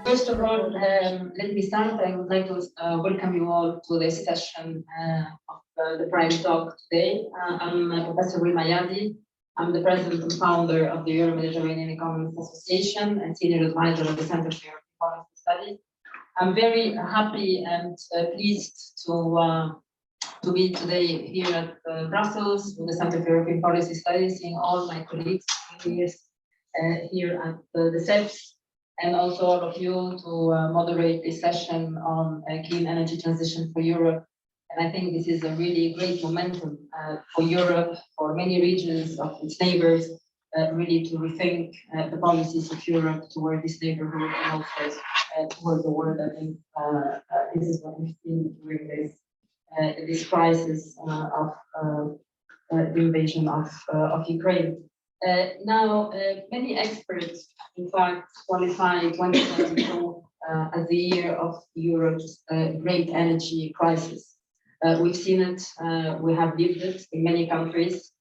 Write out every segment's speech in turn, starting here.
First of all, let me start. I would like to welcome you all to this session of the Prime Talk today. I'm Professor Rym Ayadi. I'm the president and founder of the Mediterranean Economics Association and senior advisor of the Center for European Policy Studies. I'm very happy and pleased to be today here at Brussels with the Center for European Policy Studies, seeing all my colleagues here at the CEPS, and also all of you to moderate this session on clean energy transition for Europe. And I think this is a really great momentum for Europe, for many regions of its neighbors, really to rethink the policies of Europe toward this neighborhood and also toward the world. I think this is what we've seen during this crisis of the invasion of Ukraine. Now, many experts, in fact, qualify 2022 as the year of Europe's great energy crisis. We've seen it, we have lived it in many countries,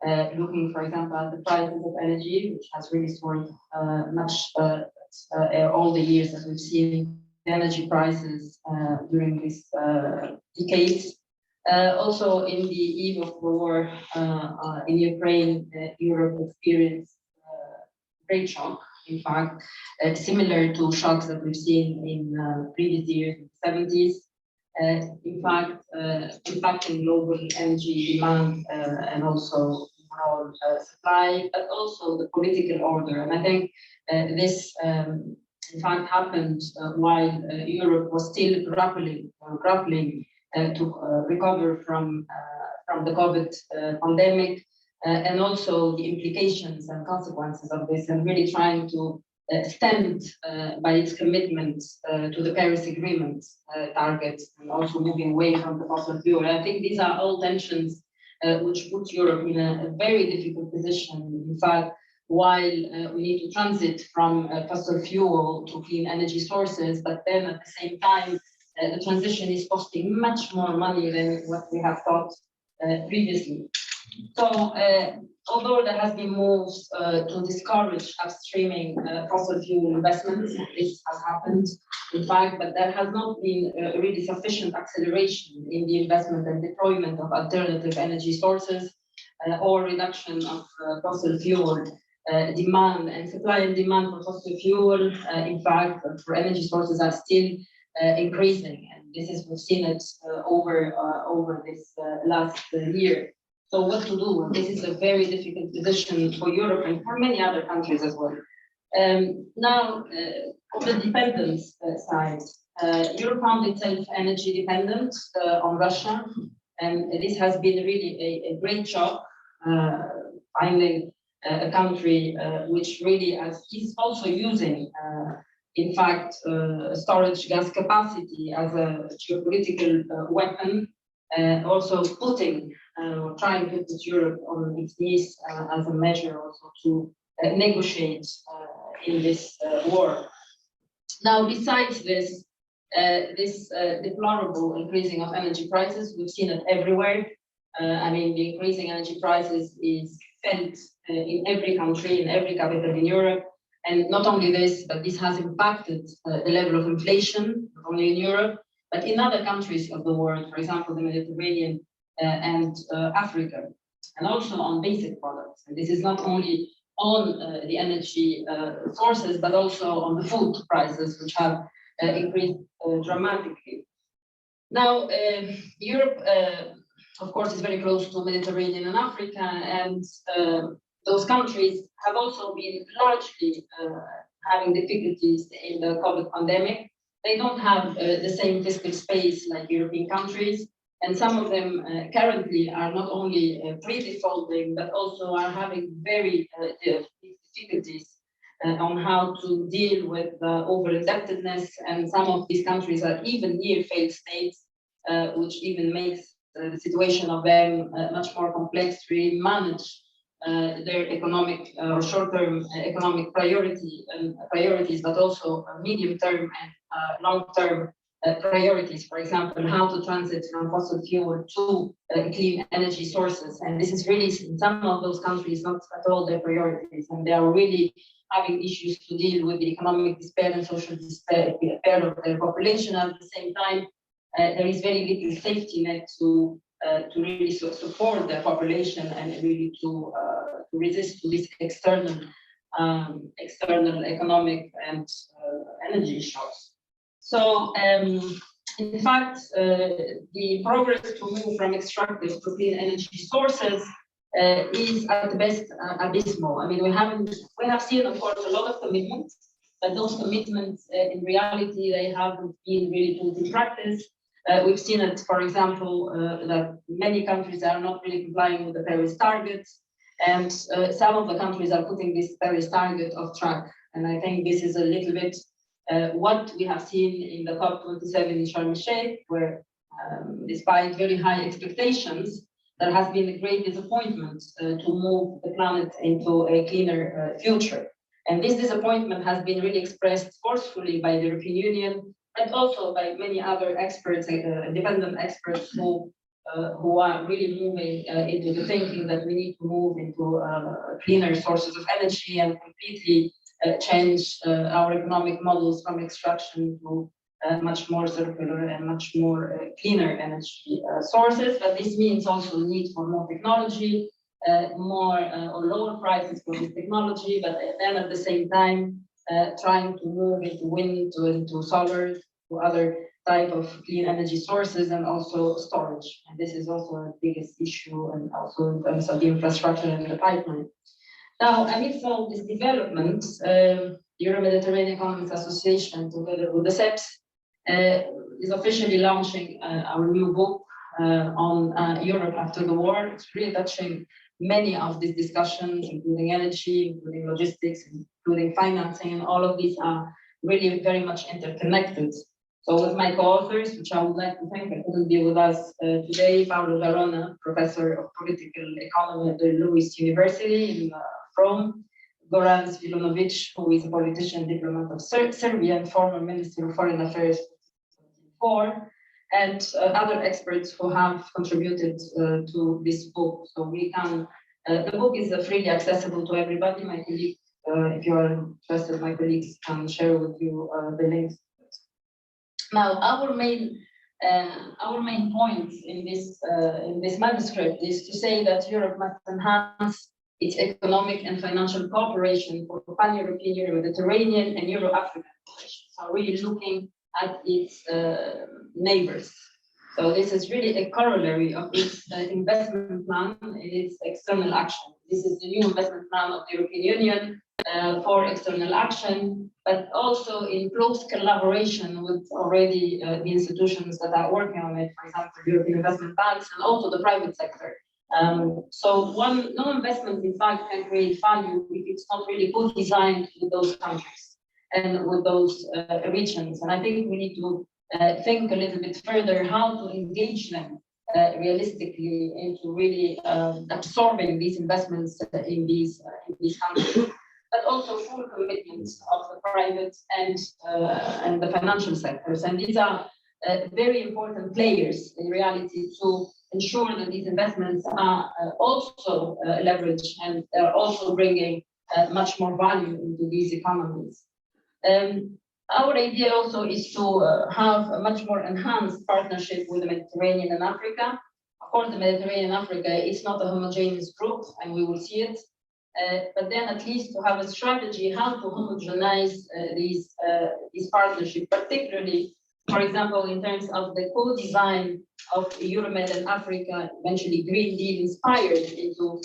looking, for example, at the prices of energy, which has really soared much all the years that we've seen energy prices during this decades. Also, in the eve of the war in Ukraine, Europe experienced great shock, in fact, similar to shocks that we've seen in previous years, in the 70s. In fact, impacting global energy demand and also overall supply, but also the political order. And I think this, in fact, happened while Europe was still grappling to recover from the COVID pandemic, and also the implications and consequences of this, and really trying to stand by its commitment to the Paris Agreement targets, and also moving away from the fossil fuel. I think these are all tensions which put Europe in a very difficult position. In fact, while we need to transit from fossil fuel to clean energy sources, but then at the same time, the transition is costing much more money than what we have thought previously. So, although there has been moves to discourage upstreaming fossil fuel investments, this has happened, in fact, but there has not been really sufficient acceleration in the investment and deployment of alternative energy sources or reduction of fossil fuel demand. And supply and demand for fossil fuel, in fact, for energy sources are still increasing, and this is, we've seen it over this last year. So what to do? This is a very difficult position for Europe and for many other countries as well. Now, on the dependence side, Europe found itself energy dependent on Russia, and this has been really a great shock, finding a country which really is also using in fact, storage gas capacity as a geopolitical weapon, also putting, trying to put Europe on its knees as a measure also to negotiate in this war. Now, besides this, deplorable increasing of energy prices, we've seen it everywhere. I mean, the increasing energy prices is felt in every country, in every capital in Europe. And not only this, but this has impacted the level of inflation, not only in Europe, but in other countries of the world, for example, the Mediterranean and Africa, and also on basic products. And this is not only on the energy sources, but also on the food prices, which have increased dramatically. Now, Europe, of course, is very close to Mediterranean and Africa, and those countries have also been largely having difficulties in the COVID pandemic. They don't have the same fiscal space like European countries, and some of them currently are not only pre-defaulting, but also are having very difficulties on how to deal with over-indebtedness, and some of these countries are even near failed states, which even makes the situation of them much more complex to really manage their economic or short-term economic priorities, but also medium-term and long-term priorities. For example, how to transit from fossil fuel to clean energy sources. And this is really, in some of those countries, not at all their priorities. And they are really having issues to deal with the economic despair and social despair of their population. At the same time, there is very little safety net to really support their population and really to resist to this external economic and energy shocks. So, in fact, the progress to move from extractive to clean energy sources is at best abysmal. I mean, we have seen, of course, a lot of commitments, but those commitments, in reality, they haven't been really put in practice. We've seen it, for example, that many countries are not really complying with the Paris targets, and some of the countries are putting this Paris target off track. And I think this is a little bit what we have seen in the COP27 in Sharm el-Sheikh, where despite very high expectations, there has been a great disappointment to move the planet into a cleaner future. And this disappointment has been really expressed forcefully by the European Union, but also by many other experts, independent experts who are really moving into the thinking that we need to move into cleaner sources of energy and completely change our economic models from extraction to much more circular and much more cleaner energy sources. But this means also the need for more technology, more or lower prices for this technology, but then at the same time trying to move into wind, into solar, to other type of clean energy sources, and also storage. And this is also the biggest issue, and also in terms of the infrastructure and the pipeline. Now, amidst all this development, Euro-Mediterranean Economics Association, together with the CEPS, is officially launching our new book on Europe after the war. It's really touching many of these discussions, including energy, including logistics, including financing, and all of these are really very much interconnected. So with my co-authors, which I would like to thank, I couldn't be with us today, Paolo Garona, Professor of Political Economy at the Lewis University in Rome, Goran Svilunovic, who is a politician diplomat of Serbia and former Minister of Foreign Affairs before, and other experts who have contributed to this book. So we can, the book is freely accessible to everybody. My colleague, if you are interested, my colleagues can share with you the links. Now, our main point in this manuscript is to say that Europe must enhance its economic and financial cooperation for pan-European, Euro-Mediterranean, and Euro-African cooperation. So really looking at its neighbors. So this is really a corollary of its investment plan and its external action. This is the new investment plan of the European Union for external action, but also in close collaboration with already the institutions that are working on it, for example, European investment banks and also the private sector. So no investment, in fact, can create value if it's not really co-designed with those countries and with those regions. And I think we need to think a little bit further how to engage them realistically into really absorbing these investments in these countries, but also full commitments of the private and the financial sectors. And these are very important players in reality to ensure that these investments are also leveraged and are also bringing much more value into these economies. Our idea also is to have a much more enhanced partnership with the Mediterranean and Africa. Of course, the Mediterranean and Africa is not a homogeneous group, and we will see it. But then at least to have a strategy how to homogenize these partnerships, particularly, for example, in terms of the co-design of Euromed and Africa, eventually Green Deal inspired into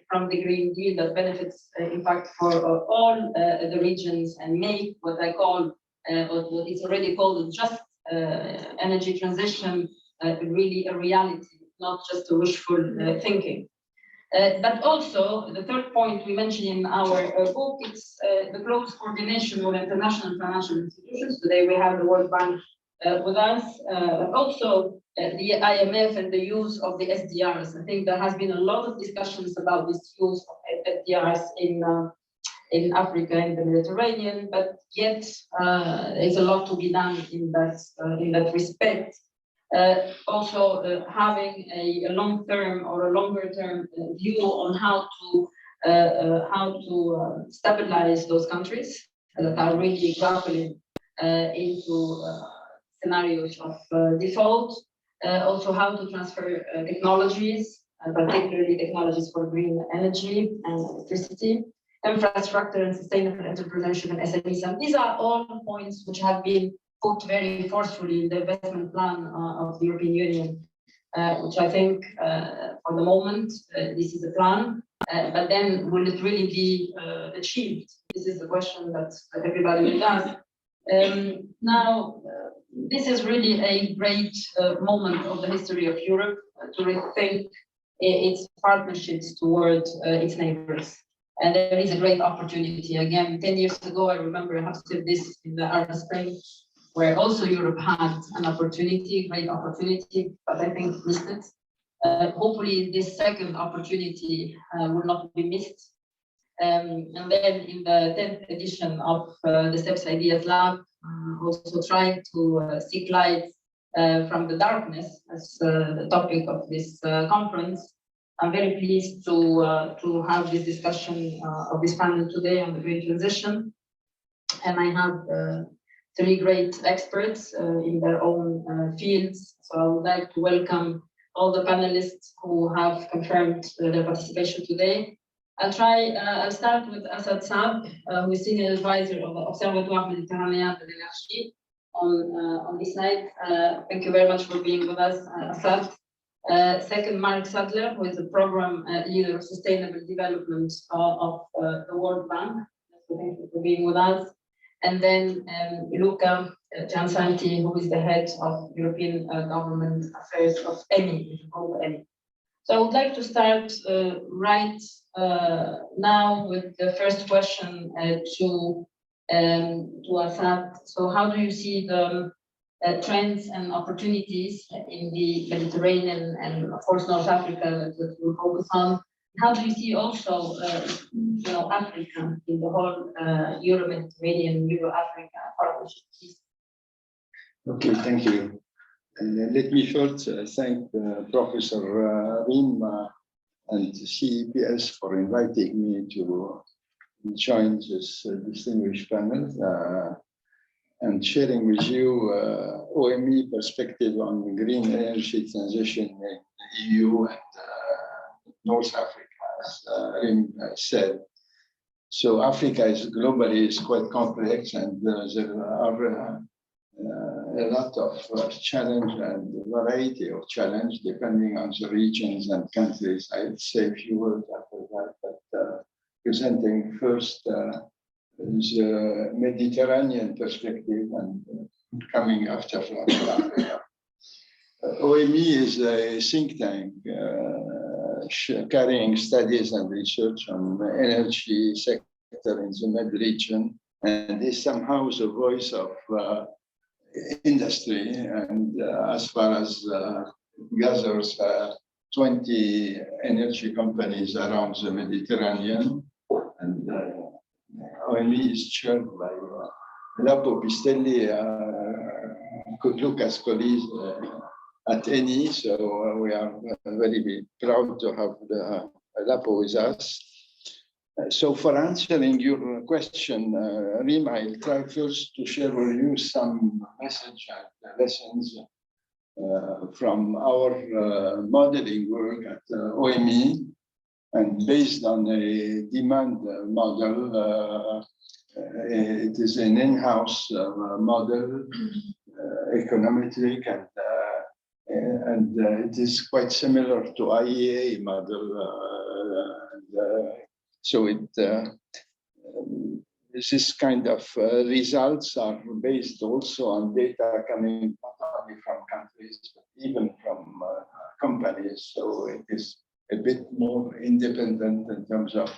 from the Green Deal that benefits, in fact, for all the regions and make what I call, what is already called a just energy transition really a reality, not just a wishful thinking. But also, the third point we mentioned in our book is the close coordination with international financial institutions. Today we have the World Bank with us, but also the IMF and the use of the SDRs. I think there has been a lot of discussions about this use of SDRs in Africa and the Mediterranean, but yet there's a lot to be done in that respect. Also having a long-term or a longer-term view on how to how to stabilize those countries that are really grappling into scenarios of default, also how to transfer technologies, particularly technologies for green energy and electricity, infrastructure and sustainable entrepreneurship and SMEs. And these are all points which have been put very forcefully in the investment plan of the European Union, which I think for the moment, this is a plan, but then will it really be achieved? This is the question that everybody will ask. Now, this is really a great moment of the history of Europe to rethink its partnerships towards its neighbors. And there is a great opportunity. Again, 10 years ago, I remember I have said this in the Arab Spring, where also Europe had an opportunity, great opportunity, but I think missed it. Hopefully this second opportunity will not be missed. And then in the 10th edition of the CEPS Ideas Lab, also trying to seek light from the darkness as the topic of this conference. I'm very pleased to have this discussion of this panel today on the green transition. And I have three great experts in their own fields. So I would like to welcome all the panelists who have confirmed their participation today. I'll start with Assaad Saab, who is Senior Advisor of the Observatoire Mediterranean and Arica on this night. Thank you very much for being with us, Assaad. Second, Marc Sadler, who is the Program Leader of Sustainable Development of the World Bank. So thank you for being with us. And then Luca Giansanti, who is the Head of European Government Affairs of EMEA. So I would like to start right now with the first question to Assaad. So how do you see the trends and opportunities in the Mediterranean and of course North Africa that we'll focus on? How do you see also Africa in the whole Euro-Mediterranean, Euro-Africa partnership? Okay, thank you. And let me first thank Professor Rym and CEPS for inviting me to join this distinguished panel and sharing with you OME perspective on green energy transition in the EU and North Africa, as Rym said. So Africa is quite complex, and there are a lot of challenge and variety of challenge depending on the regions and countries. I'll say a few words after that, but presenting first the Mediterranean perspective and coming after Africa. OME is a think tank carrying studies and research on the energy sector in the Med region, and is somehow the voice of industry, and as far as gathers 20 energy companies around the Mediterranean, and OME is chaired by Lapo Pistelli, Lucas colleague at ENI, so we are very proud to have Lapo with us. So for answering your question, Rym, I'll try first to share with you some message and lessons from our modeling work at OME, and based on a demand model. It is an in-house model, econometric, and it is quite similar to IEA model. So this kind of results are based also on data coming not only from countries, but even from companies. So it is a bit more independent in terms of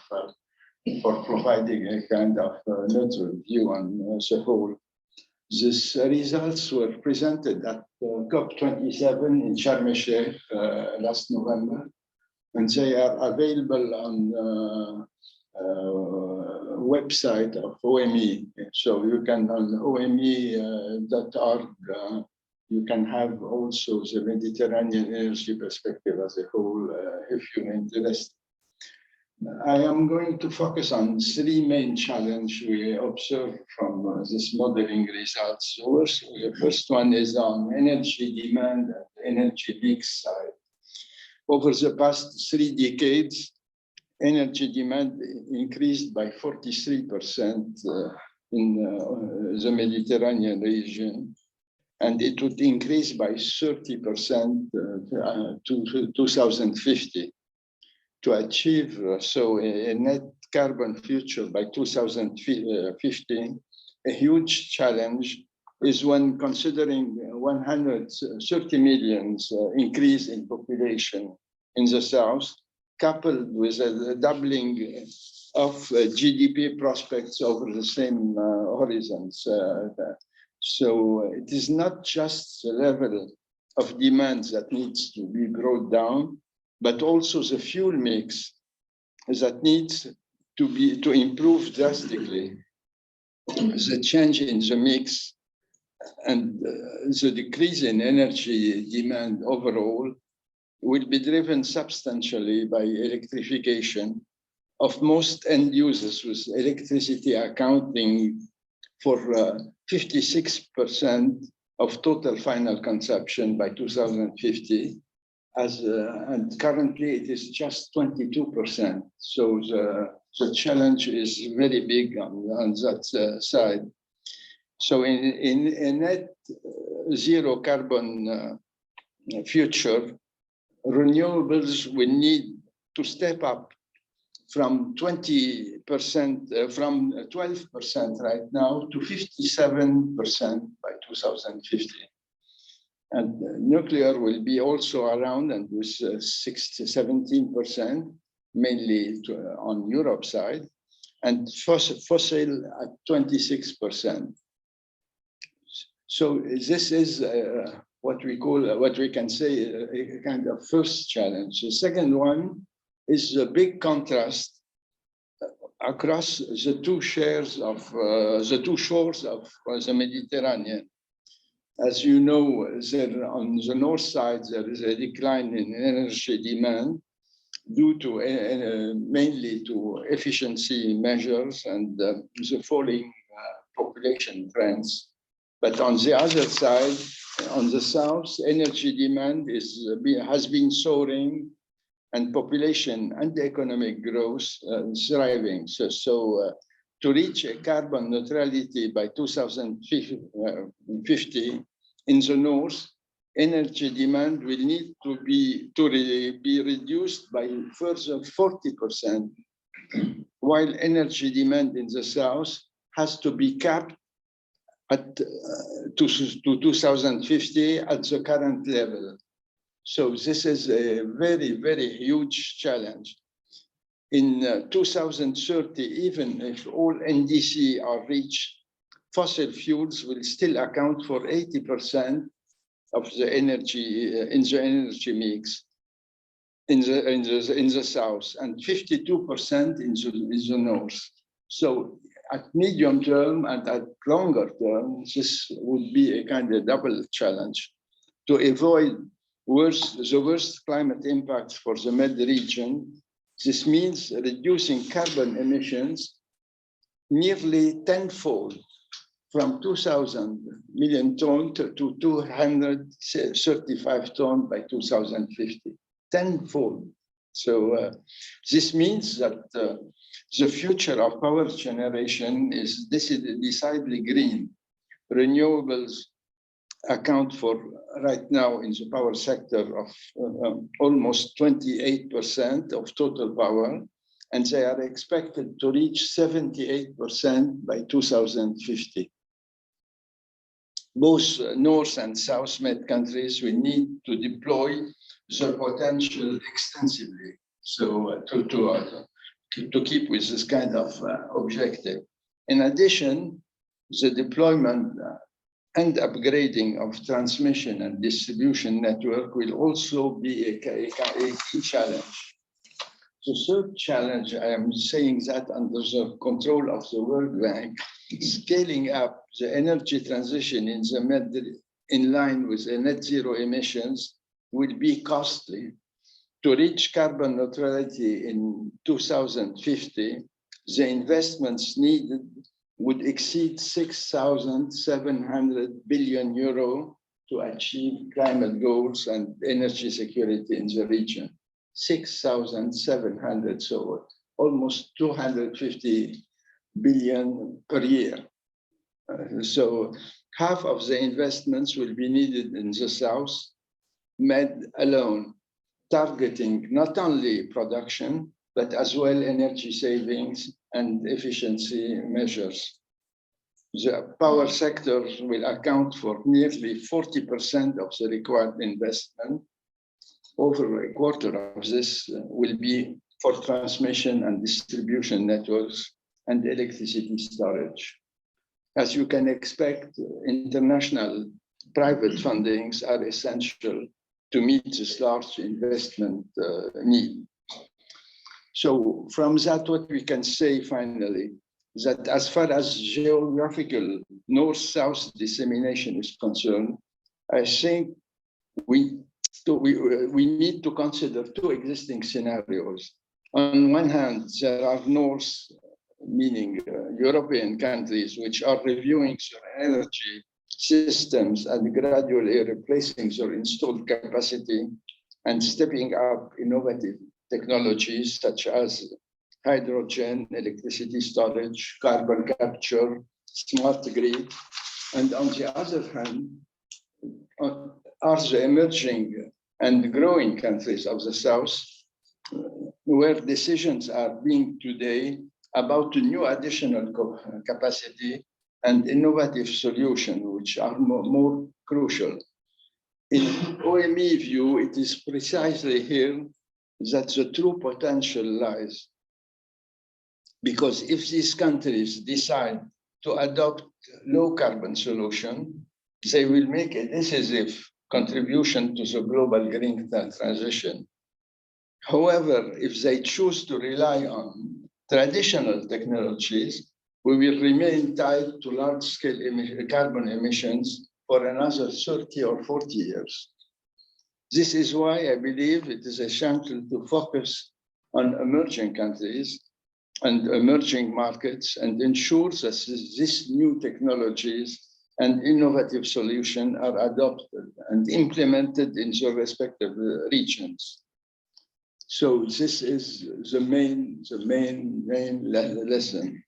for providing a kind of neutral view on the whole. These results were presented at COP27 in Sharm el-Sheikh last November, and they are available on website of OME. So you can on OME.org, you can have also the Mediterranean energy perspective as a whole if you're interested. I am going to focus on three main challenges we observe from this modeling results. The first one is on energy demand and energy mix side. Over the past 3 decades, energy demand increased by 43% in the Mediterranean region, and it would increase by 30% to 2050. To achieve a net carbon future by 2050, a huge challenge is when considering 130 million increase in population in the south, coupled with a doubling of GDP prospects over the same horizons. So it is not just the level of demand that needs to be brought down, but also the fuel mix that needs to improve drastically. The change in the mix and the decrease in energy demand overall will be driven substantially by electrification of most end users, with electricity accounting for 56% of total final consumption by 2050. And currently it is just 22%. So the challenge is very big on that side. So in a net zero carbon future, renewables will need to step up from 20%, from 12% right now to 57% by 2050. And nuclear will be also around, and with 17%, mainly on Europe side, and fossil at 26%. So this is what we can say a kind of first challenge. The second one is the big contrast across the two shores of the Mediterranean. As you know, on the north side, there is a decline in energy demand due to mainly to efficiency measures and the falling population trends. But on the other side, on the south, energy demand has been soaring, and population and economic growth thriving. So to reach a carbon neutrality by 2050 in the north, energy demand will need to be reduced by further 40%, while energy demand in the south has to be capped at to 2050 at the current level. So this is a very, very huge challenge. In 2030, even if all NDC are reached, fossil fuels will still account for 80% of the energy in the energy mix in the south, and 52% in the north. So at medium term and at longer term, this would be a kind of double challenge to avoid the worst climate impacts for the Med region. This means reducing carbon emissions nearly tenfold, from 2,000 million tons to 235 tons by 2050, tenfold. So this means that the future of power generation is decidedly green. Renewables account for right now in the power sector of almost 28% of total power, and they are expected to reach 78% by 2050. Both North and South Med countries will need to deploy the potential extensively, so to keep with this kind of objective. In addition, the deployment and upgrading of transmission and distribution network will also be a key challenge. The third challenge, I am saying that under the control of the World Bank, scaling up the energy transition in the Med in line with the net zero emissions will be costly. To reach carbon neutrality in 2050, the investments needed would exceed 6,700 billion euro to achieve climate goals and energy security in the region. 6,700, so almost 250 billion per year. So half of the investments will be needed in the South, Med alone, targeting not only production, but as well energy savings and efficiency measures. The power sector will account for nearly 40% of the required investment. Over a quarter of this will be for transmission and distribution networks and electricity storage. As you can expect, international private fundings are essential to meet this large investment need. So from that, what we can say finally, that as far as geographical north-south dissemination is concerned, I think we need to consider two existing scenarios. On one hand, there are north, meaning European countries, which are reviewing their energy systems and gradually replacing their installed capacity and stepping up innovative technologies such as hydrogen, electricity storage, carbon capture, smart grid. And on the other hand, are the emerging and growing countries of the South, where decisions are being today about a new additional capacity and innovative solutions, which are more crucial. In OME view, it is precisely here that the true potential lies. Because if these countries decide to adopt low carbon solution, they will make a decisive contribution to the global green transition. However, if they choose to rely on traditional technologies, we will remain tied to large-scale carbon emissions for another 30 or 40 years. This is why I believe it is essential to focus on emerging countries and emerging markets and ensure that these new technologies and innovative solutions are adopted and implemented in their respective regions. So this is the main lesson.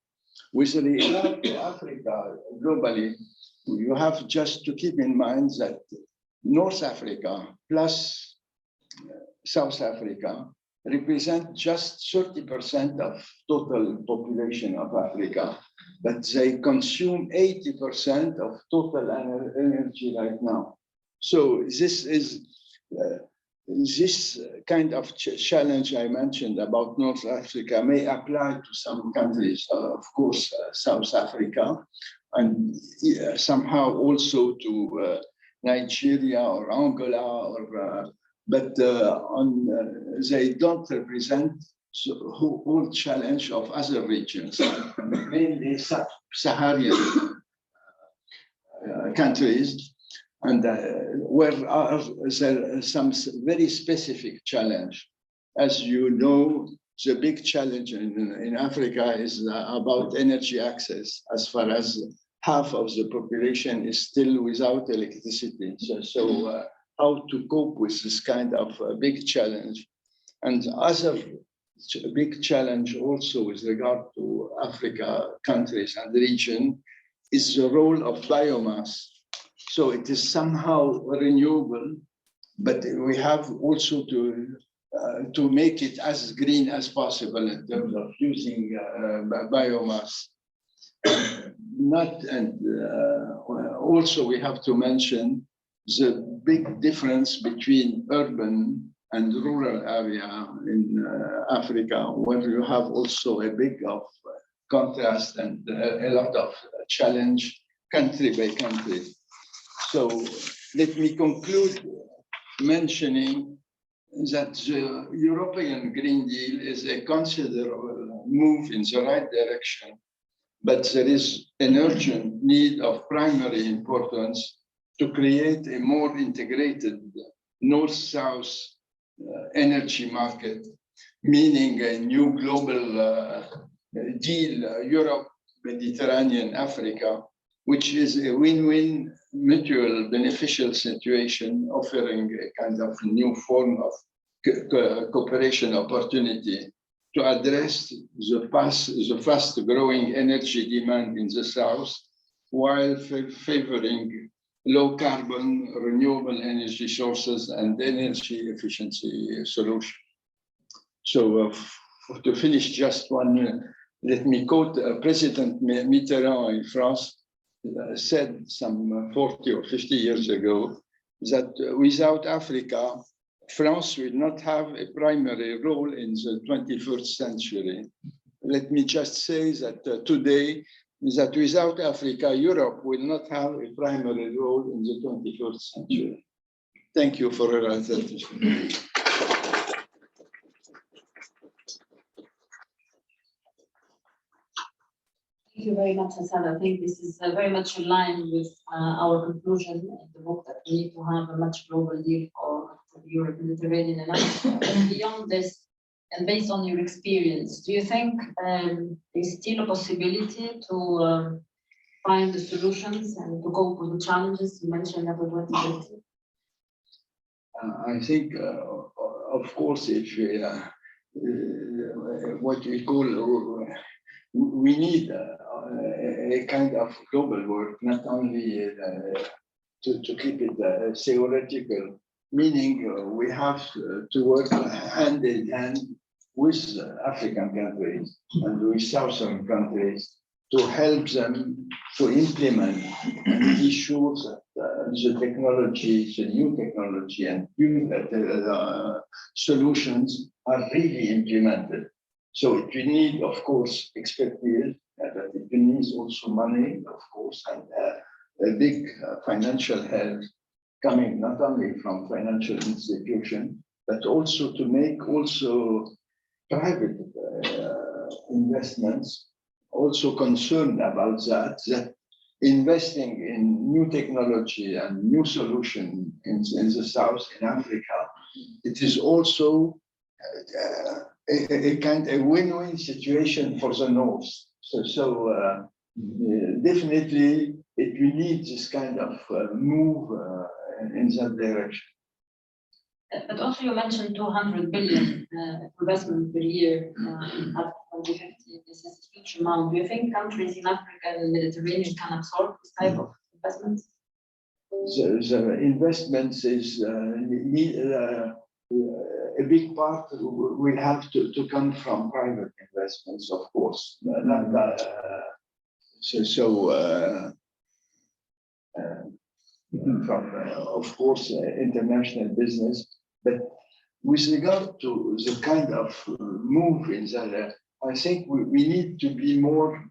With regard to Africa globally, you have just to keep in mind that North Africa plus South Africa represent just 30% of total population of Africa, but they consume 80% of total energy right now. So this is this kind of challenge I mentioned about North Africa may apply to some countries, of course, South Africa, and somehow also to Nigeria or Angola, or but they don't represent the whole challenge of other regions, mainly Sub-Saharan countries, and where are there some very specific challenge. As you know, the big challenge in Africa is about energy access, as far as half of the population is still without electricity. So how to cope with this kind of big challenge. And other big challenge also with regard to Africa countries and the region is the role of biomass. So it is somehow renewable, but we have also to make it as green as possible in terms of using biomass. Also we have to mention the big difference between urban and rural area in Africa, where you have also a big of contrast and a lot of challenge country by country. So let me conclude mentioning that the European Green Deal is a considerable move in the right direction, but there is an urgent need of primary importance to create a more integrated North-South energy market, meaning a new global deal, Europe, Mediterranean, Africa, which is a win-win, mutual beneficial situation, offering a kind of new form of cooperation opportunity to address the fast-growing energy demand in the south, while favoring low-carbon, renewable energy sources and energy efficiency solutions. So to finish just one, let me quote President Mitterrand in France said some 40 or 50 years ago that without Africa, France will not have a primary role in the 21st century. Let me just say that today, that without Africa, Europe will not have a primary role in the 21st century. Thank you for your attention. Thank you very much, Assaad. I think this is very much in line with our conclusion in the book that we need to have a much global deal for Europe, Mediterranean, and Arica. And beyond this, and based on your experience, do you think there's still a possibility to find the solutions and to cope with the challenges you mentioned after 2050? I think, of course, if what we call, we need a kind of global work, not only to keep it theoretical, meaning we have to work hand in hand with African countries and with Southern countries to help them to implement and be sure that the technology, the new technology and new solutions are really implemented. So it will need, of course, expertise, but it will need also money, of course, and a big financial help coming not only from financial institutions, but also to make also private investments also concerned about that investing in new technology and new solution in the South, in Africa, it is also a kind of win-win situation for the North. So definitely it will need this kind of move in that direction. But also you mentioned 200 billion investment per year at 2050. This is a huge amount. Do you think countries in Africa and the Mediterranean can absorb this type of investments? The investments is a big part will have to come from private investments, of course. From, of course, international business. But with regard to the kind of move in that, I think we need to be more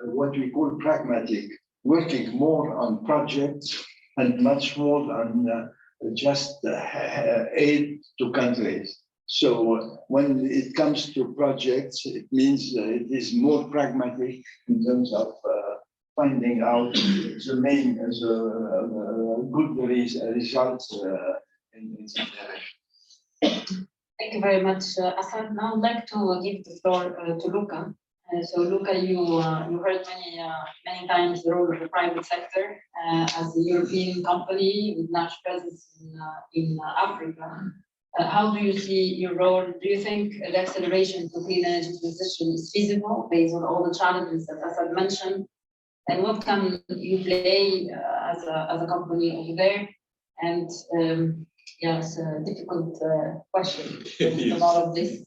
what we call pragmatic, working more on projects and much more on just aid to countries. So when it comes to projects, it means it is more pragmatic in terms of finding out the main, good results in that direction. Thank you very much, Assaad. Now I'd like to give the floor to Luca. So Luca, you heard many times the role of the private sector as a European company with large presence in Africa. How do you see your role? Do you think the acceleration to clean energy transition is feasible based on all the challenges that Assaad mentioned? And what can you play as a company over there? And yeah, it's a difficult question. Yes. A lot of these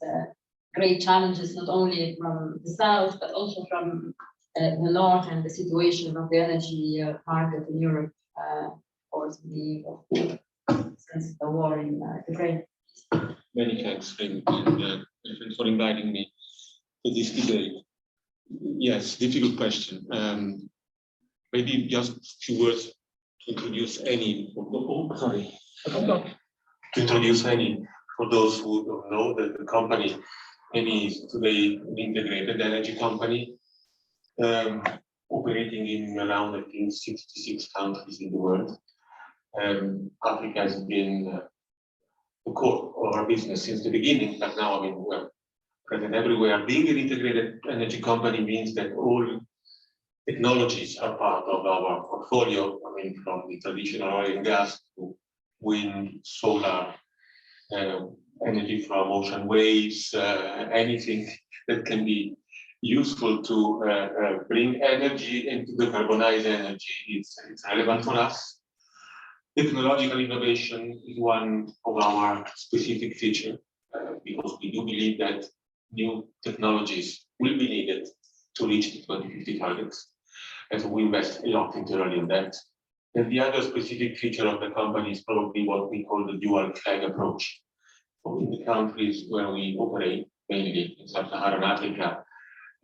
great challenges, not only from the south, but also from the north and the situation of the energy market in Europe, of course, since the war in Ukraine. Many thanks, Rym, and for inviting me to this debate. Yes, difficult question. Maybe just a few words to introduce Eni. To introduce Eni for those who don't know that the company Eni is today an integrated energy company operating in around, I think, 66 countries in the world. Africa has been the core of our business since the beginning, but now, I mean, we're present everywhere. Being an integrated energy company means that all technologies are part of our portfolio. I mean, from the traditional oil and gas to wind, solar, energy from ocean waves, anything that can be useful to bring energy into decarbonize energy. It's relevant for us. Technological innovation is one of our specific features because we do believe that new technologies will be needed to reach the 2050 targets. And so we invest a lot internally in that. And the other specific feature of the company is probably what we call the dual flag approach. So in the countries where we operate, mainly in Sub-Saharan Africa,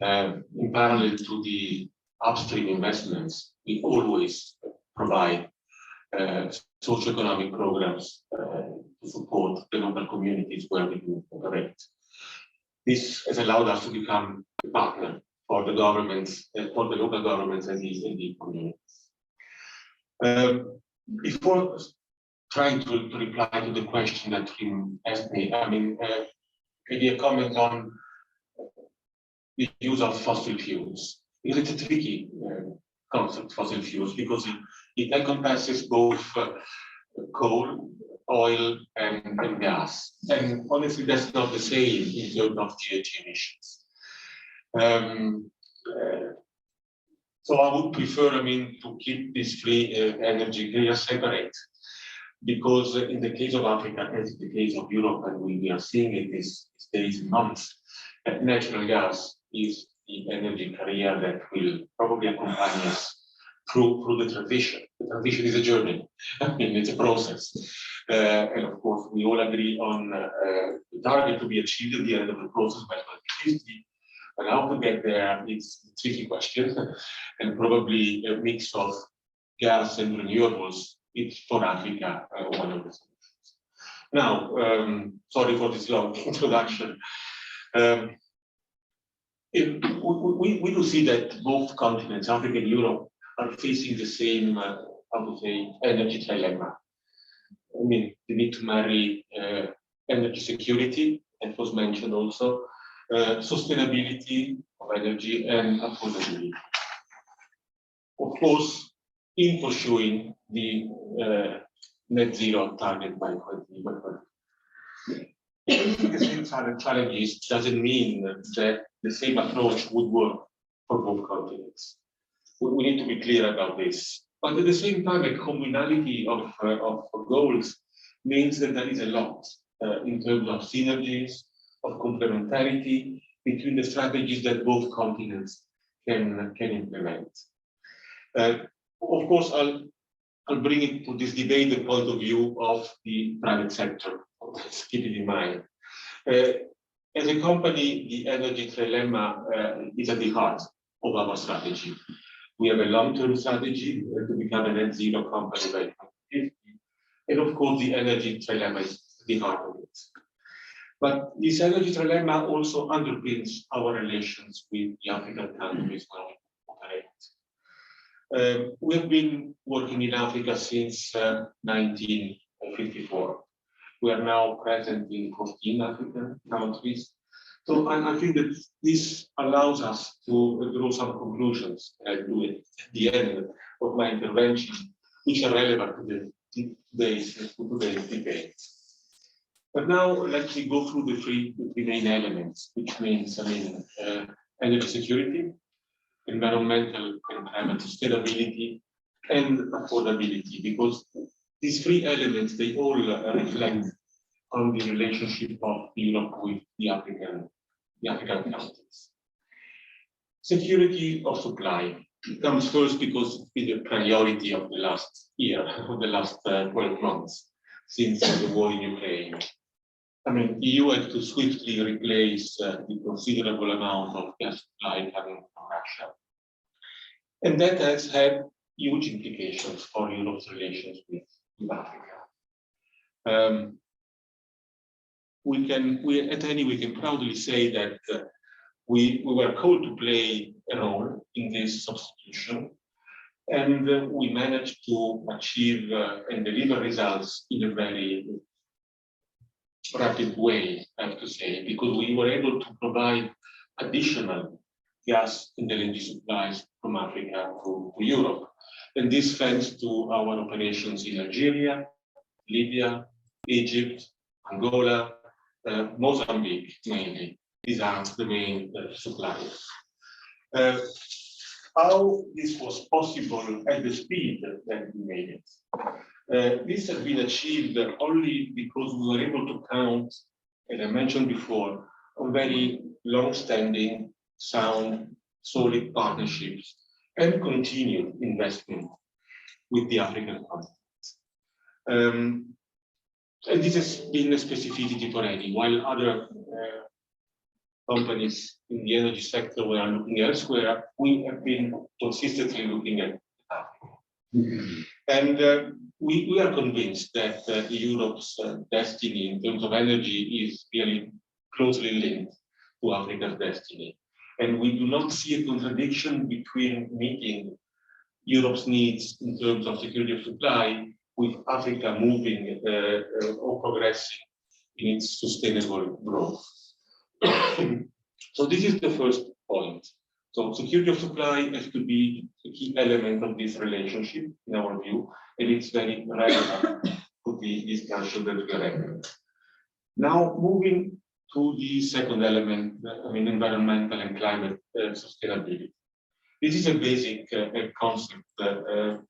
in parallel to the upstream investments, we always provide socioeconomic programs to support the local communities where we do operate. This has allowed us to become a partner for the governments, for the local governments and the communities. Before trying to reply to the question that Rym asked me, I mean, maybe a comment on the use of fossil fuels. It's a tricky concept, fossil fuels, because it encompasses both coal, oil, and gas. And honestly, that's not the same in terms of GHG emissions. So I would prefer, I mean, to keep these three energy areas separate, because in the case of Africa, as in the case of Europe, and we are seeing it these days and months, natural gas is the energy carrier that will probably accompany us through the transition. The transition is a journey. I mean, it's a process. And of course, we all agree on the target to be achieved at the end of the process by 2050. But how to get there is a tricky question, and probably a mix of gas and renewables is for Africa one of the solutions. Now, sorry for this long introduction. We do see that both continents, Africa and Europe, are facing the same, how to say, energy trilemma. I mean, they need to marry energy security, and was mentioned also, sustainability of energy and affordability. Of course, in pursuing the net zero target by 2050. The same challenges doesn't mean that the same approach would work for both continents. We need to be clear about this. But at the same time, a commonality of goals means that there is a lot in terms of synergies, of complementarity between the strategies that both continents can implement. Of course, I'll bring it to this debate the point of view of the private sector. Let's keep it in mind. As a company, the energy trilemma is at the heart of our strategy. We have a long-term strategy to become a net zero company by 2050. And of course, the energy trilemma is at the heart of it. But this energy trilemma also underpins our relations with the African countries where we operate. We have been working in Africa since 1954. We are now present in 14 African countries. So I think that this allows us to draw some conclusions, and I'll do it at the end of my intervention, which are relevant to today's debate. But now let me go through the three main elements, which means, energy security, environmental and climate sustainability, and affordability, because these three elements, they all reflect on the relationship of Europe with the African countries. Security of supply comes first because it's been a priority of the last year, of the last 12 months, since the war in Ukraine. I mean, the EU had to swiftly replace the considerable amount of gas supply coming from Russia. And that has had huge implications for Europe's relations with Africa. We can proudly say that we were called to play a role in this substitution, and we managed to achieve and deliver results in a very rapid way, I have to say, because we were able to provide additional gas and LNG supplies from Africa to Europe. And this thanks to our operations in Algeria, Libya, Egypt, Angola, Mozambique mainly. These are the main suppliers. How this was possible at the speed that we made it. This has been achieved only because we were able to count, as I mentioned before, on very long-standing, sound, solid partnerships and continued investment with the African continent. And this has been a specificity for Eni, while other companies in the energy sector were looking elsewhere, we have been consistently looking at Africa. Mm-hmm. And we are convinced that Europe's destiny in terms of energy is really closely linked to Africa's destiny. And we do not see a contradiction between meeting Europe's needs in terms of security of supply with Africa moving or progressing in its sustainable growth. So this is the first point. So security of supply has to be a key element of this relationship, in our view, and it's very relevant to the discussion that we are having. Now, moving to the second element, environmental and climate sustainability. This is a basic concept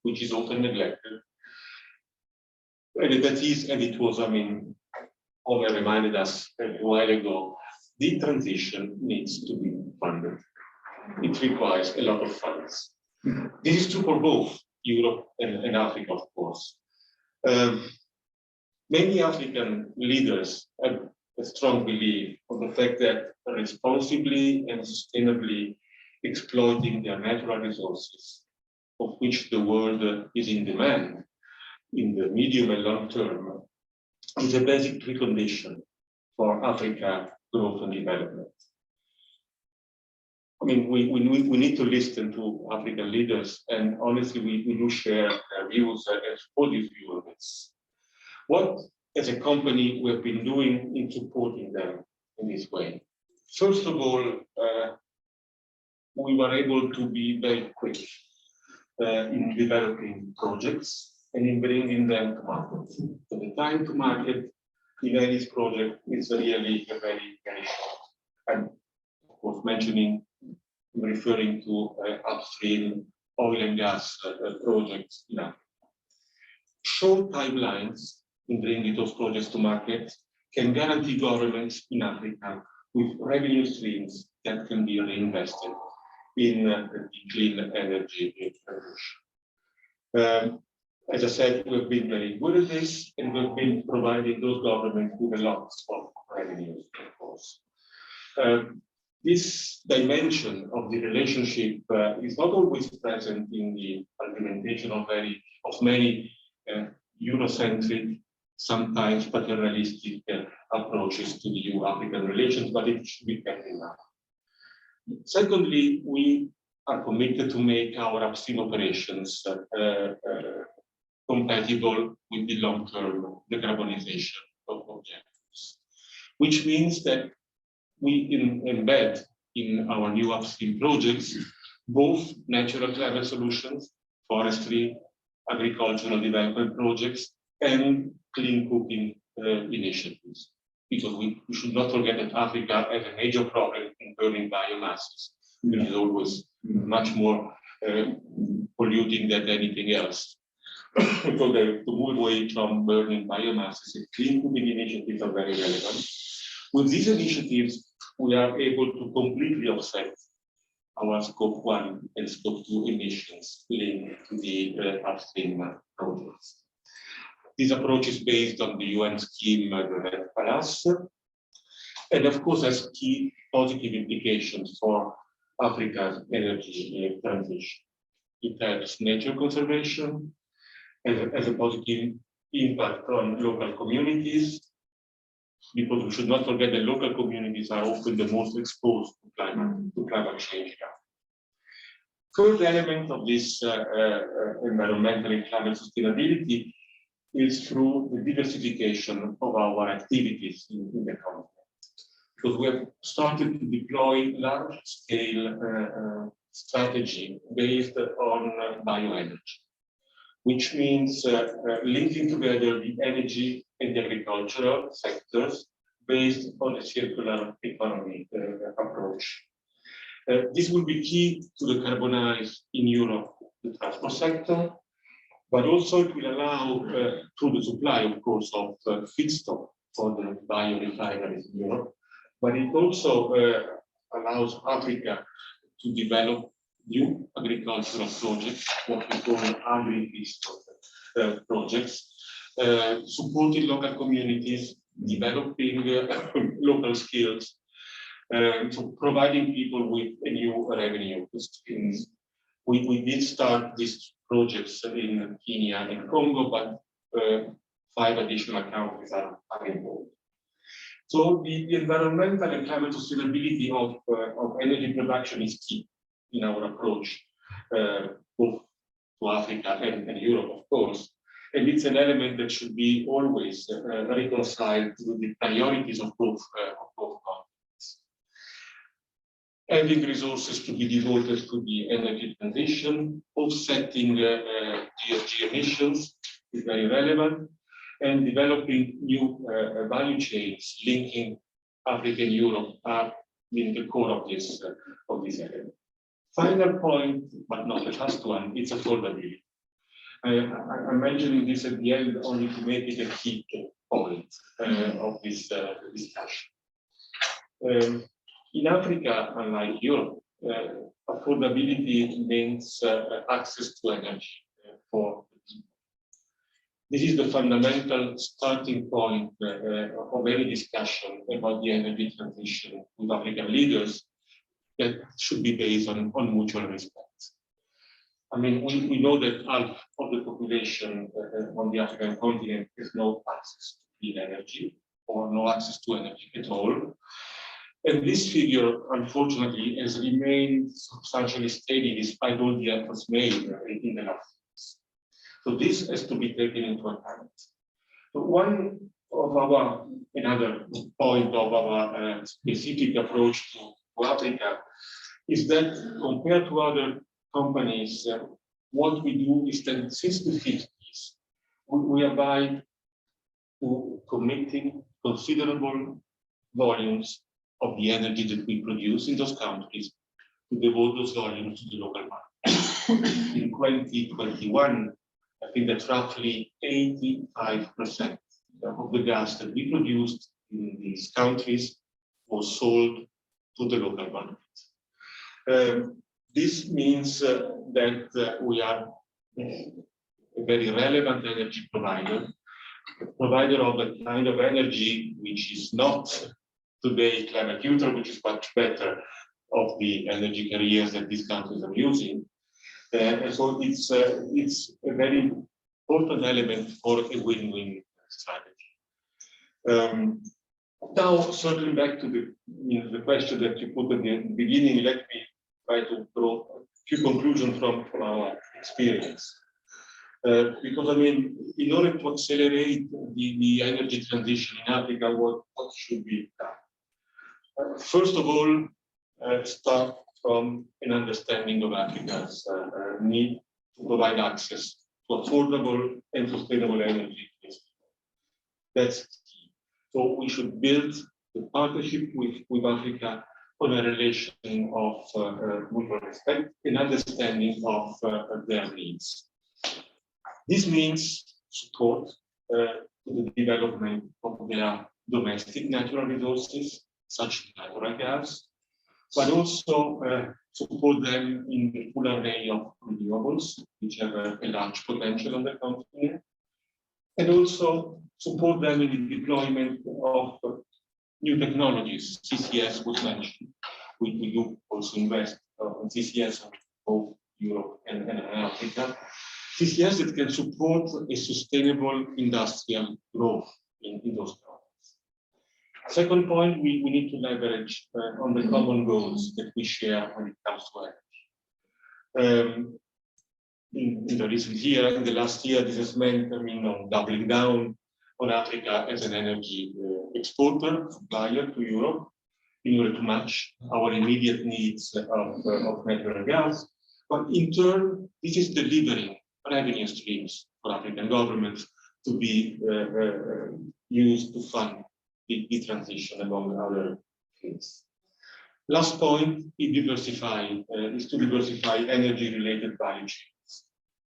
which is often neglected. And that is, and it was, Omer reminded us a while ago, the transition needs to be funded. It requires a lot of funds. This is true for both Europe and Africa, of course. Many African leaders have a strong belief on the fact that responsibly and sustainably exploiting their natural resources, of which the world is in demand in the medium and long term, is a basic precondition for Africa growth and development. We need to listen to African leaders, and honestly, we do share their views and support this view of this. What, as a company, we have been doing in supporting them in this way? First of all, we were able to be very quick in developing projects and in bringing them to market. So the time to market in any project is really very, very short. And of course, referring to upstream oil and gas projects in Africa. Short timelines in bringing those projects to market can guarantee governments in Africa with revenue streams that can be reinvested in the clean energy transition. As I said, we've been very good at this, and we've been providing those governments with a lot of revenues, of course. This dimension of the relationship is not always present in the implementation of many Eurocentric, sometimes paternalistic approaches to the EU-African relations, but it should be kept in mind. Secondly, we are committed to make our upstream operations compatible with the long-term decarbonization of objectives, which means that we embed in our new upstream projects both natural climate solutions, forestry, agricultural development projects, and clean cooking initiatives. Because we should not forget that Africa has a major problem in burning biomasses, which is always much more polluting than anything else. So to move away from burning biomasses, clean cooking initiatives are very relevant. With these initiatives, we are able to completely offset our Scope 1 and Scope 2 emissions linked to the upstream projects. This approach is based on the UN scheme, the Red Palace, and of course has key positive implications for Africa's energy transition. It helps nature conservation, has a positive impact on local communities, because we should not forget that local communities are often the most exposed to climate change. Third element of this environmental and climate sustainability is through the diversification of our activities in the continent. Because we have started to deploy large-scale strategy based on bioenergy, which means linking together the energy and the agricultural sectors based on a circular economy approach. This will be key to decarbonize in Europe the transport sector, but also it will allow, through the supply, of course, of feedstock for the biorefineries in Europe, but it also allows Africa to develop new agricultural projects, what we call agri-feedstock projects, supporting local communities, developing local skills, so providing people with a new revenue streams. We did start these projects in Kenya and Congo, but 5 additional countries are involved. So the environmental and climate sustainability of energy production is key in our approach, both to Africa and Europe, of course. And it's an element that should be always reconciled with the priorities of both continents. Having resources to be devoted to the energy transition, offsetting GHG emissions is very relevant, and developing new value chains linking Africa and Europe are in the core of this area. Final point, but not the last one, it's affordability. I'm mentioning this at the end only to make it a key point of this discussion. In Africa, unlike Europe, affordability means access to energy for the people. This is the fundamental starting point of any discussion about the energy transition with African leaders that should be based on mutual respect. I mean, we know that half of the population on the African continent has no access to clean energy or no access to energy at all. And this figure, unfortunately, has remained substantially steady despite all the efforts made in the last years. So this has to be taken into account. So another point of our specific approach to Africa is that compared to other companies, what we do is that since the 50s, we abide to committing considerable volumes of the energy that we produce in those countries to devote those volumes to the local market. In 2021, I think that roughly 85% of the gas that we produced in these countries was sold to the local market. This means that we are a very relevant energy provider of the kind of energy which is not today climate neutral, which is much better of the energy carriers that these countries are using. And so it's a very important element for a win-win strategy. Now, circling back to the question that you put at the beginning, let me try to draw a few conclusions from our experience. Because, I mean, in order to accelerate the energy transition in Africa, what should be done? First of all, start from an understanding of Africa's need to provide access to affordable and sustainable energy. That's key. So we should build the partnership with Africa on a relation of mutual respect and understanding of their needs. This means support to the development of their domestic natural resources, such as natural gas, but also support them in the full array of renewables, which have a large potential on the continent, and also support them in the deployment of new technologies. CCS was mentioned. We do also invest in CCS in both Europe and Africa. CCS that can support a sustainable industrial growth in those countries. Second point, we need to leverage on the common goals that we share when it comes to energy. in the recent year, in the last year, this has meant, on doubling down on Africa as an energy exporter, supplier to Europe, in order to match our immediate needs of natural gas. But in turn, this is delivering revenue streams for African governments to be used to fund the transition, among other things. Last point is to diversify energy-related value chains,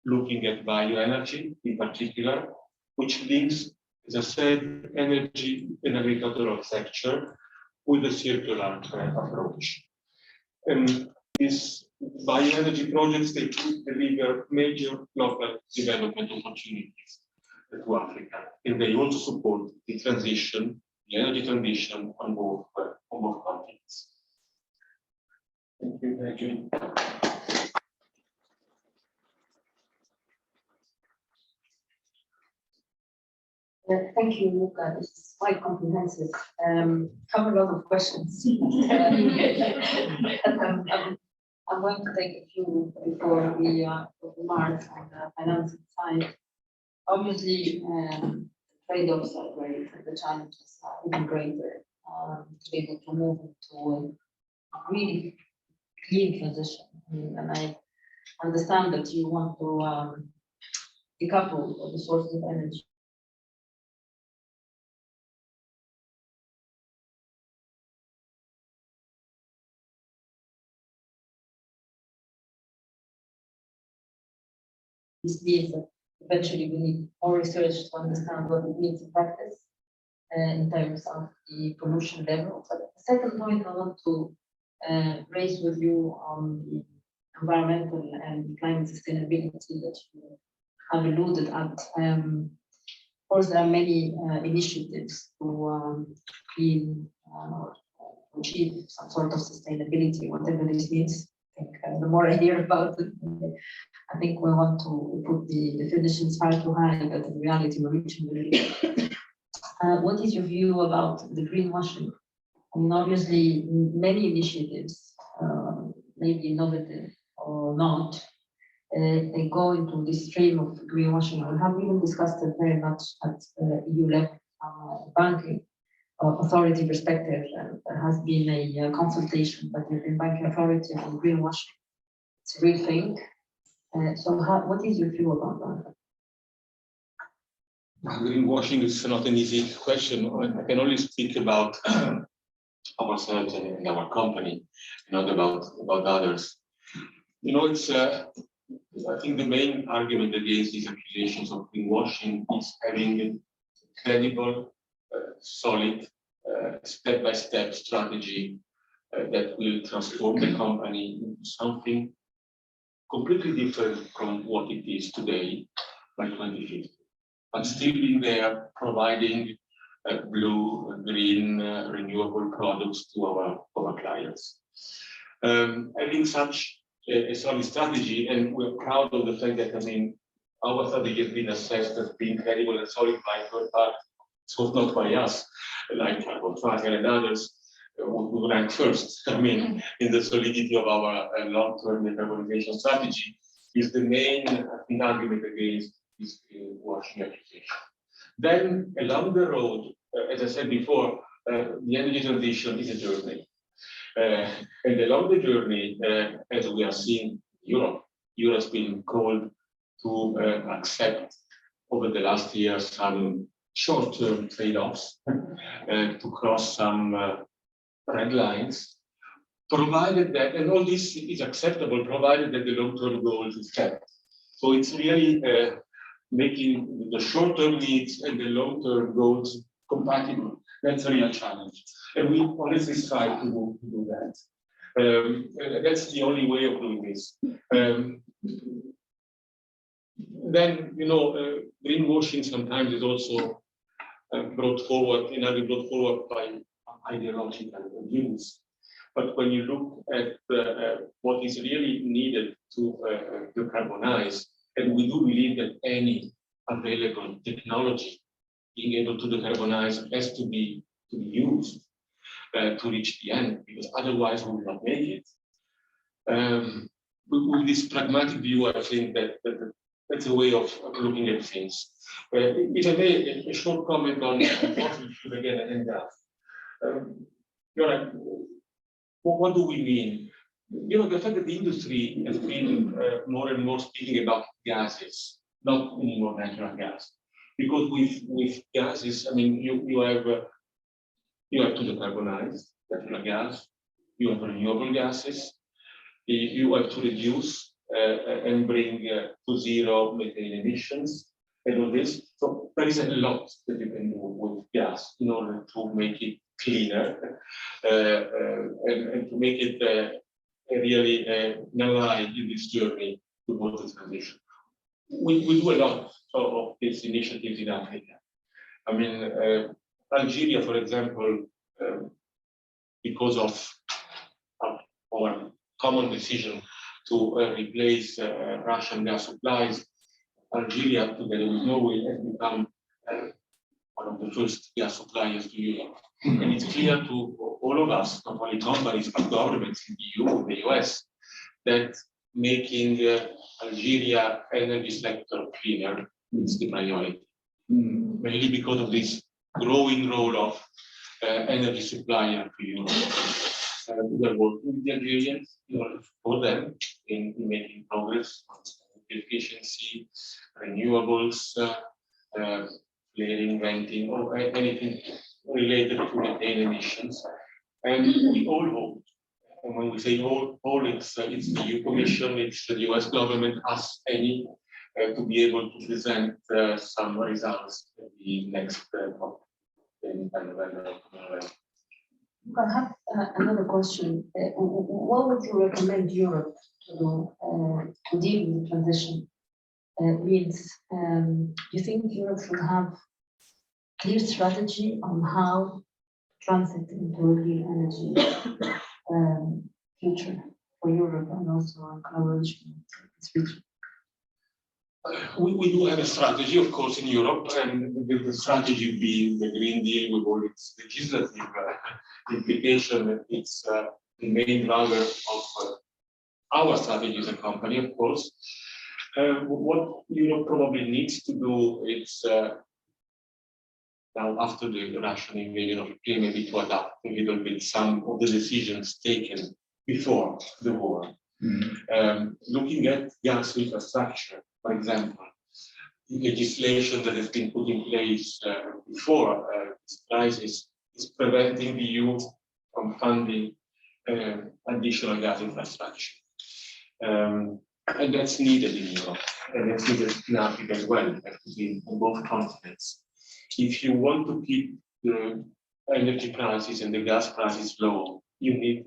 looking at bioenergy in particular, which links, as I said, energy and agricultural sector with a circular approach. And these bioenergy projects, they could deliver major local development opportunities to Africa, and they also support the transition, the energy transition on both continents. Thank you, Adrian. Thank you, Luca. This is quite comprehensive. Covered a lot of questions. I'm going to take a few before we remark on the financing side. Obviously, trade-offs are great, and the challenges are even greater to be able to move into a really clean transition. And I understand that you want to decouple the sources of energy. This means that eventually we need more research to understand what it means in practice in terms of the pollution level. But the second point I want to raise with you on the environmental and climate sustainability that you have alluded at. Of course, there are many initiatives to achieve some sort of sustainability, whatever this means. I think the more I hear about it, I think we want to put the definitions far too high, but in reality we're reaching the limit. What is your view about the greenwashing? I mean, obviously, many initiatives, maybe innovative or not, they go into this stream of greenwashing. We have even discussed it very much at EU level, banking authority perspective. There has been a consultation by the European Banking Authority on greenwashing. It's a real thing. So what is your view about that? Greenwashing is not an easy question. I can only speak about ourselves and our company, not about others. It's I think the main argument against these accusations of greenwashing is having a credible, solid, step-by-step strategy that will transform the company into something completely different from what it is today by 2050, but still being there, providing blue, green, renewable products to our clients. Having such a solid strategy, and we're proud of the fact that, our strategy has been assessed as being credible and solid by third parties, so not by us, like Volkswagen and others, who rank first. In the solidity of our long-term decarbonization strategy is the main argument against this greenwashing accusation. Then along the road, as I said before, the energy transition is a journey. And along the journey, as we are seeing Europe has been called to accept over the last year some short-term trade-offs, to cross some red lines, provided that, and all this is acceptable, provided that the long-term goals is kept. So it's really making the short-term needs and the long-term goals compatible. That's a real challenge. And we honestly strive to do that. That's the only way of doing this. Then, greenwashing sometimes is also brought forward by ideological views. But when you look at what is really needed to decarbonize, and we do believe that any available technology being able to decarbonize has to be used to reach the end, because otherwise we will not make it. With this pragmatic view, I think that That's a way of looking at things. If I may, a short comment on fossil fuel again and gas. You're right. What do we mean? The fact that the industry has been more and more speaking about gases, not anymore natural gas, because with gases, I mean, you have to decarbonize natural gas, you have renewable gases, you have to reduce and bring to zero methane emissions and all this. So there is a lot that you can do with gas in order to make it cleaner and to make it really an ally in this journey towards the transition. We do a lot of these initiatives in Africa. I mean, Algeria, for example, because of our common decision to replace Russian gas supplies, Algeria, together with Norway, has become one of the first gas suppliers to Europe. And it's clear to all of us, not only companies, but governments in the EU, the US, that making Algeria energy sector cleaner is the priority. Mainly because of this growing role of energy supplier to Europe. We are working with the Algerians in order to support them in making progress on efficiency, renewables, flaring, venting, or anything related to methane emissions. And we all hope, and when we say all it's the EU Commission, it's the US government, us, any, to be able to present some results at the next COP in November. I have another question. What would you recommend Europe to do to deal with the transition? Means, do you think Europe should have clear strategy on how transit into green energy future for Europe and also in collaboration with this region? We do have a strategy, of course, in Europe, and the strategy being the Green Deal with all its legislative implication. It's the main driver of our strategy as a company, of course. What Europe probably needs to do is now, after the Russian invasion of Ukraine, maybe to adapt a little bit some of the decisions taken before the war. Looking at gas infrastructure, for example, legislation that has been put in place before this crisis is preventing the EU from funding additional gas infrastructure. And that's needed in Europe, and that's needed in Africa as well, actually, on both continents. If you want to keep the energy prices and the gas prices low, you need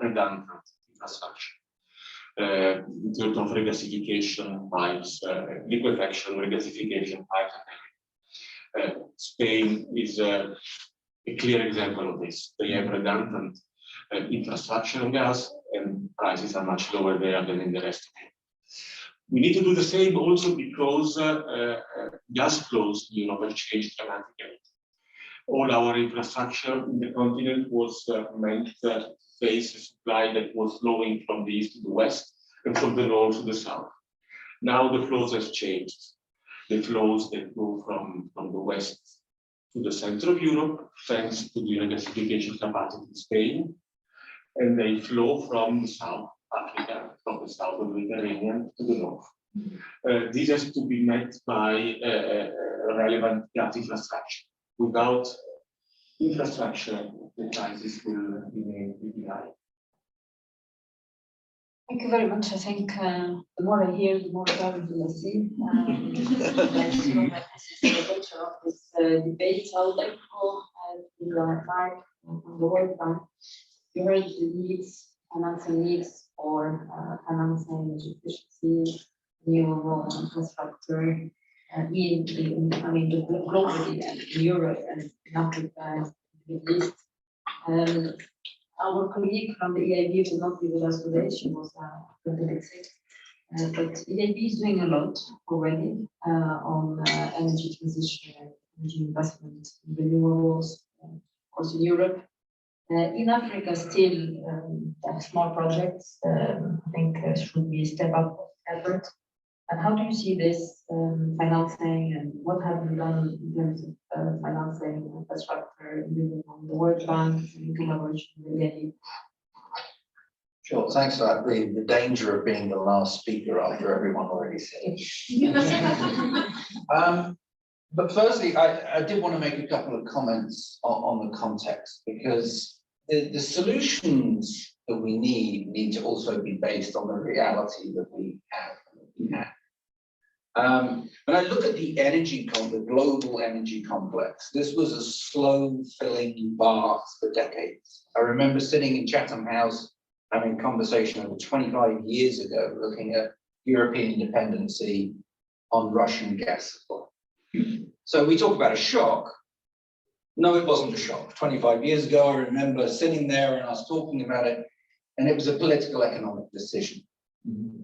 redundant infrastructure. In terms of regasification pipes, liquefaction, regasification pipes. Spain is a clear example of this. They have redundant infrastructure of gas, and prices are much lower there than in the rest of Europe. We need to do the same also because gas flows in Europe have changed dramatically. All our infrastructure in the continent was meant to face a supply that was flowing from the east to the west and from the north to the south. Now the flows have changed. The flows that go from the west to the center of Europe, thanks to the regasification capacity in Spain, and they flow from the south, Africa, from the south of the Mediterranean to the north. This has to be met by relevant gas infrastructure. Without infrastructure, the prices will remain pretty high. Thank you very much. I think the more I hear, the more clarity I see. This is the nature of this debate. I would like to go to Marc on the World Bank. You heard the needs, financial needs for financing energy efficiency, renewable infrastructure, globally and in Europe and in Africa and the Middle East. Our colleague from the EIB will not be with us today. She was sick. But EIB is doing a lot already on energy transition, energy investment, renewables, of course in Europe. In Africa, still small projects. I think should be step up effort. And how do you see this financing, and what have you done in terms of financing infrastructure in the World Bank in collaboration with EIB? Sure, thanks for that. The danger of being the last speaker after everyone already said it. But firstly, I did want to make a couple of comments on the context, because the solutions that we need to also be based on the reality that we have. When I look at the the global energy complex, this was a slow filling bath for decades. I remember sitting in Chatham House having a conversation over 25 years ago, looking at European dependency on Russian gas supply. So we talk about a shock. No, it wasn't a shock. 25 years ago, I remember sitting there and I was talking about it, and it was a political economic decision.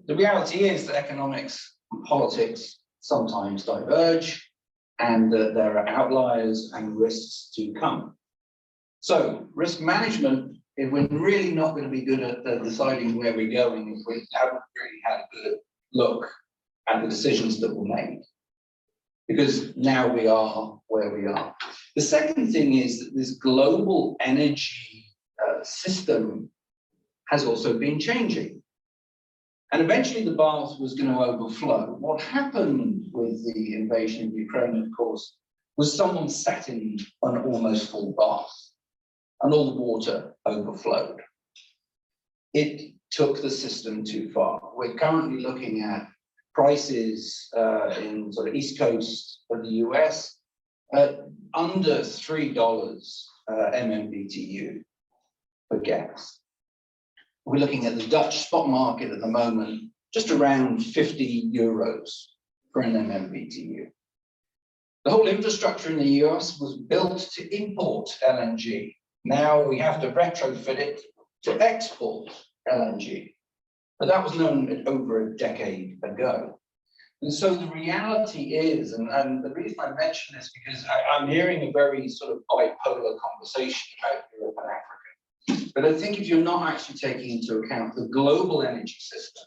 The reality is that economics and politics sometimes diverge, and that there are outliers and risks to come. So risk management, if we're really not going to be good at deciding where we're going, if we haven't really had a good look at the decisions that were made, because now we are where we are. The second thing is that this global energy system has also been changing. And eventually the bath was going to overflow. What happened with the invasion of Ukraine, of course, was someone sat in an almost full bath and all the water overflowed. It took the system too far. We're currently looking at prices in sort of East Coast of the US at under $3 MMBTU for gas. We're looking at the Dutch spot market at the moment, just around 50 euros for an MMBTU. The whole infrastructure in the US was built to import LNG. Now we have to retrofit it to export LNG. But that was known over a decade ago. And so the reality is, and the reason I mention this, because I'm hearing a very sort of bipolar conversation about Europe and Africa. But I think if you're not actually taking into account the global energy system,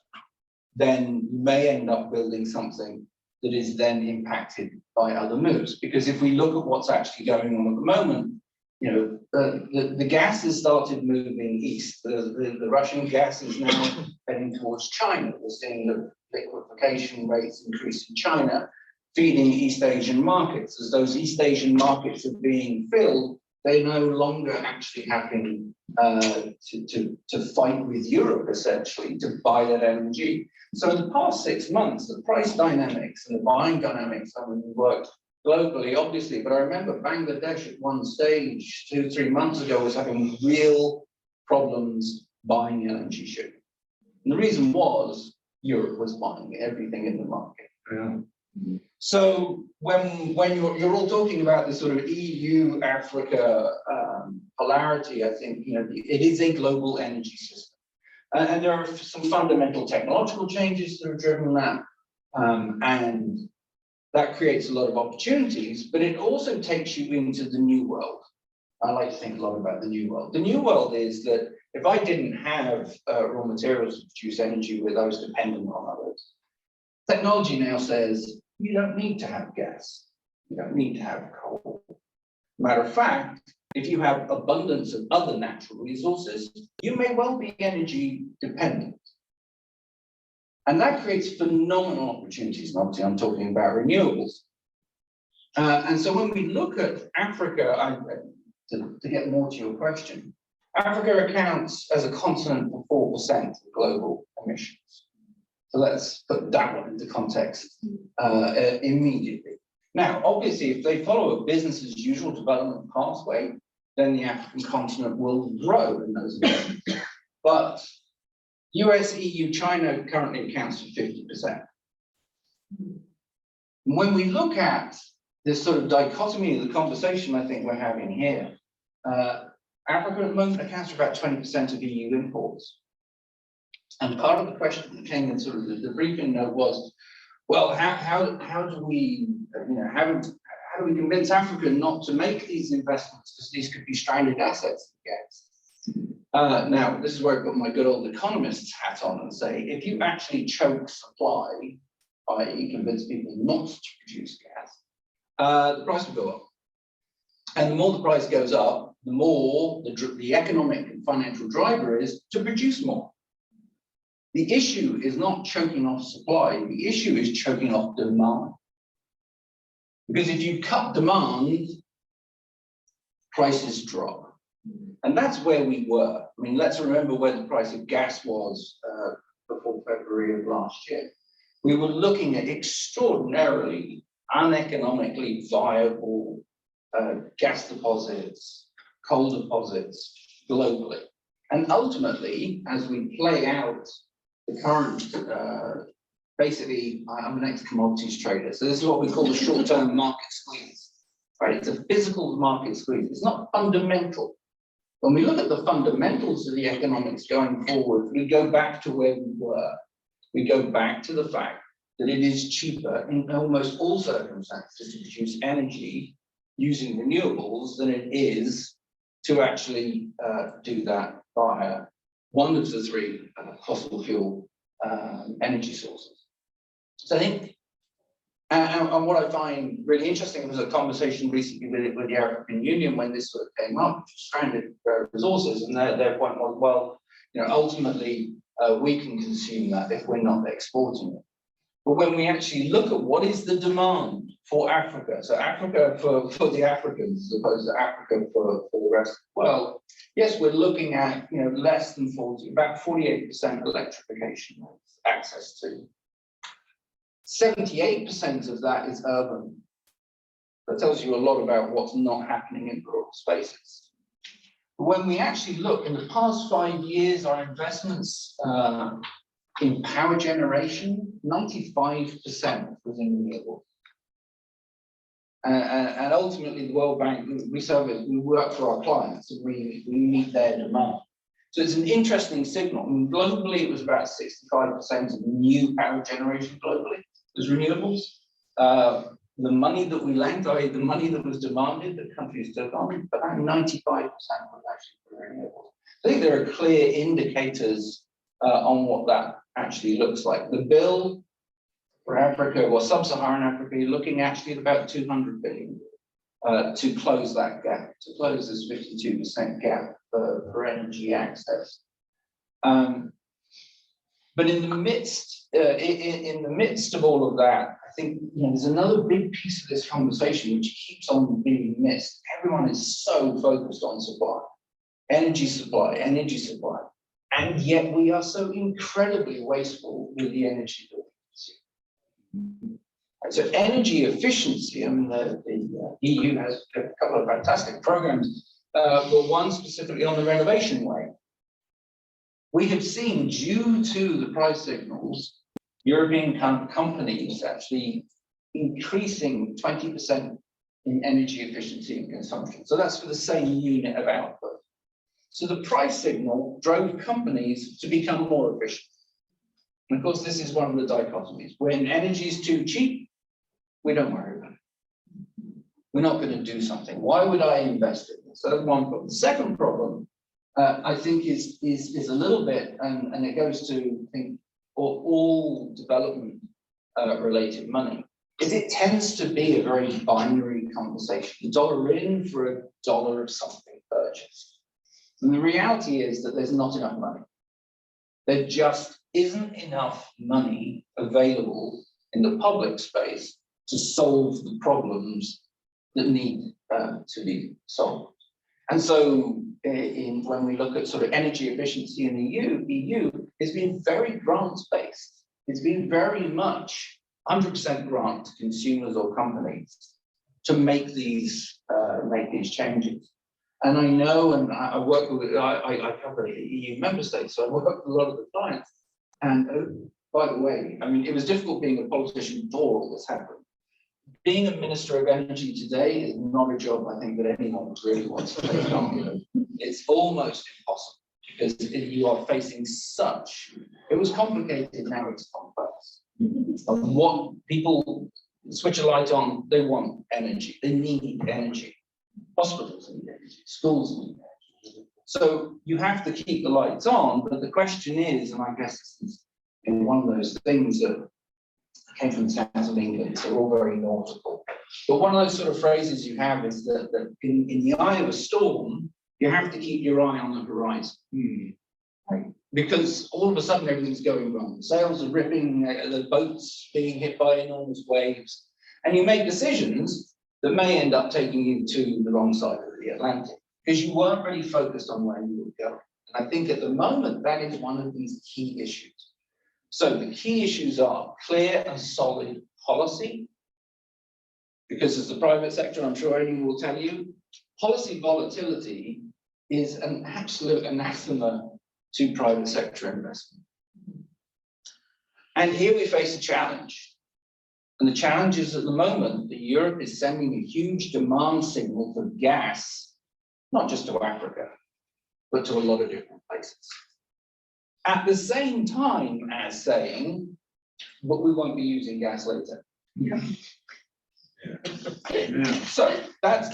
then you may end up building something that is then impacted by other moves. Because if we look at what's actually going on at the moment, you know, the gas has started moving east. The Russian gas is now heading towards China. We're seeing the liquefaction rates increase in China, feeding East Asian markets. As those East Asian markets are being filled, they're no longer actually having to fight with Europe, essentially, to buy that LNG. So in the past 6 months, the price dynamics and the buying dynamics haven't worked globally, obviously, but I remember Bangladesh at one stage 2 or 3 months ago was having real problems buying LNG shipping. And the reason was Europe was buying everything in the market. Yeah. So when you're all talking about this sort of EU-Africa polarity, I think it is a global energy system. And there are some fundamental technological changes that have driven that. And that creates a lot of opportunities, but it also takes you into the new world. I like to think a lot about the new world. The new world is that if I didn't have raw materials to produce energy with, I was dependent on others. Technology now says, you don't need to have gas. You don't need to have coal. Matter of fact, if you have abundance of other natural resources, you may well be energy dependent. And that creates phenomenal opportunities. And obviously, I'm talking about renewables. And so when we look at Africa, to get more to your question, Africa accounts as a continent for 4% of global emissions. So let's put that one into context immediately. Now, obviously, if they follow a business as usual development pathway, then the African continent will grow in those emissions. But US, EU, China currently accounts for 50%. When we look at this sort of dichotomy of the conversation I think we're having here, Africa at the moment accounts for about 20% of EU imports. And part of the question that came in sort of the briefing note was, well, how do we, how do we convince Africa not to make these investments, because these could be stranded assets against. Now, this is where I put my good old economist's hat on and say, if you actually choke supply i.e. convince people not to produce gas, the price will go up. And the more the price goes up, the more the economic and financial driver is to produce more. The issue is not choking off supply, the issue is choking off demand. Because if you cut demand, prices drop. And that's where we were. I mean, let's remember where the price of gas was before February of last year. We were looking at extraordinarily uneconomically viable gas deposits, coal deposits globally. And ultimately, as we play out the current, basically, I'm an ex-commodities trader, so this is what we call the short-term market squeeze, right? It's a physical market squeeze. It's not fundamental. When we look at the fundamentals of the economics going forward, we go back to where we were. We go back to the fact that it is cheaper in almost all circumstances to produce energy using renewables than it is to actually do that via one of the three fossil fuel energy sources. So I think, and what I find really interesting was a conversation recently with the African Union when this sort of came up, stranded resources, and their point was, well, you know, ultimately we can consume that if we're not exporting it. But when we actually look at what is the demand for Africa, so Africa for the Africans as opposed to Africa for the rest of the world, yes, we're looking at, you know, less than 40, about 48% electrification access to. 78% of that is urban. That tells you a lot about what's not happening in rural spaces. But when we actually look, in the past 5 years, our investments in power generation, 95% was in renewables. And ultimately, the World Bank, we work for our clients, and we meet their demand. So it's an interesting signal. I mean, globally, it was about 65% of new power generation globally was renewables. The money that we lent, i.e. the money that was demanded, that countries took on, about 95% was actually for renewables. I think there are clear indicators on what that actually looks like. The bill for Africa, or sub-Saharan Africa, you're looking actually at about 200 billion to close that gap, to close this 52% gap for energy access. But in the midst of all of that, I think, you know, there's another big piece of this conversation which keeps on being missed. Everyone is so focused on supply, energy supply, and yet we are so incredibly wasteful with the energy that we consume. So energy efficiency, I mean, the EU has a couple of fantastic programs, but one specifically on the renovation way. We have seen, due to the price signals, European companies actually increasing 20% in energy efficiency and consumption. So that's for the same unit of output. So the price signal drove companies to become more efficient. And of course, this is one of the dichotomies. When energy is too cheap, we don't worry about it. We're not going to do something. Why would I invest in this? So that's one problem. The second problem, I think, is a little bit, and it goes to, I think, all development related money, is it tends to be a very binary conversation. $1 in for $1 of something purchased. And the reality is that there's not enough money. There just isn't enough money available in the public space to solve the problems that need to be solved. And so when we look at sort of energy efficiency in the EU, it's been very grants-based. It's been very much 100% grant to consumers or companies to make these changes. And I know, and I work with, I cover the EU member states, so I work with a lot of the clients. And by the way, I mean, it was difficult being a politician before all this happened. Being a Minister of Energy today is not a job I think that anyone really wants to take on. It's almost impossible because you are facing such, it was complicated, now it's complex. Of what people switch a light on, they want energy, they need energy. Hospitals need energy, schools need energy. So you have to keep the lights on, but the question is, and I guess this is one of those things that came from the south of England, so all very nautical. But one of those sort of phrases you have is that in the eye of a storm, you have to keep your eye on the horizon. Right? Because all of a sudden everything's going wrong. Sails are ripping, the boat's being hit by enormous waves, and you make decisions that may end up taking you to the wrong side of the Atlantic because you weren't really focused on where you were going. And I think at the moment that is one of these key issues. So the key issues are clear and solid policy, because as the private sector, I'm sure Amy will tell you, policy volatility is an absolute anathema to private sector investment. And here we face a challenge. And the challenge is at the moment that Europe is sending a huge demand signal for gas, not just to Africa, but to a lot of different places. At the same time as saying, but we won't be using gas later. Yeah. So that's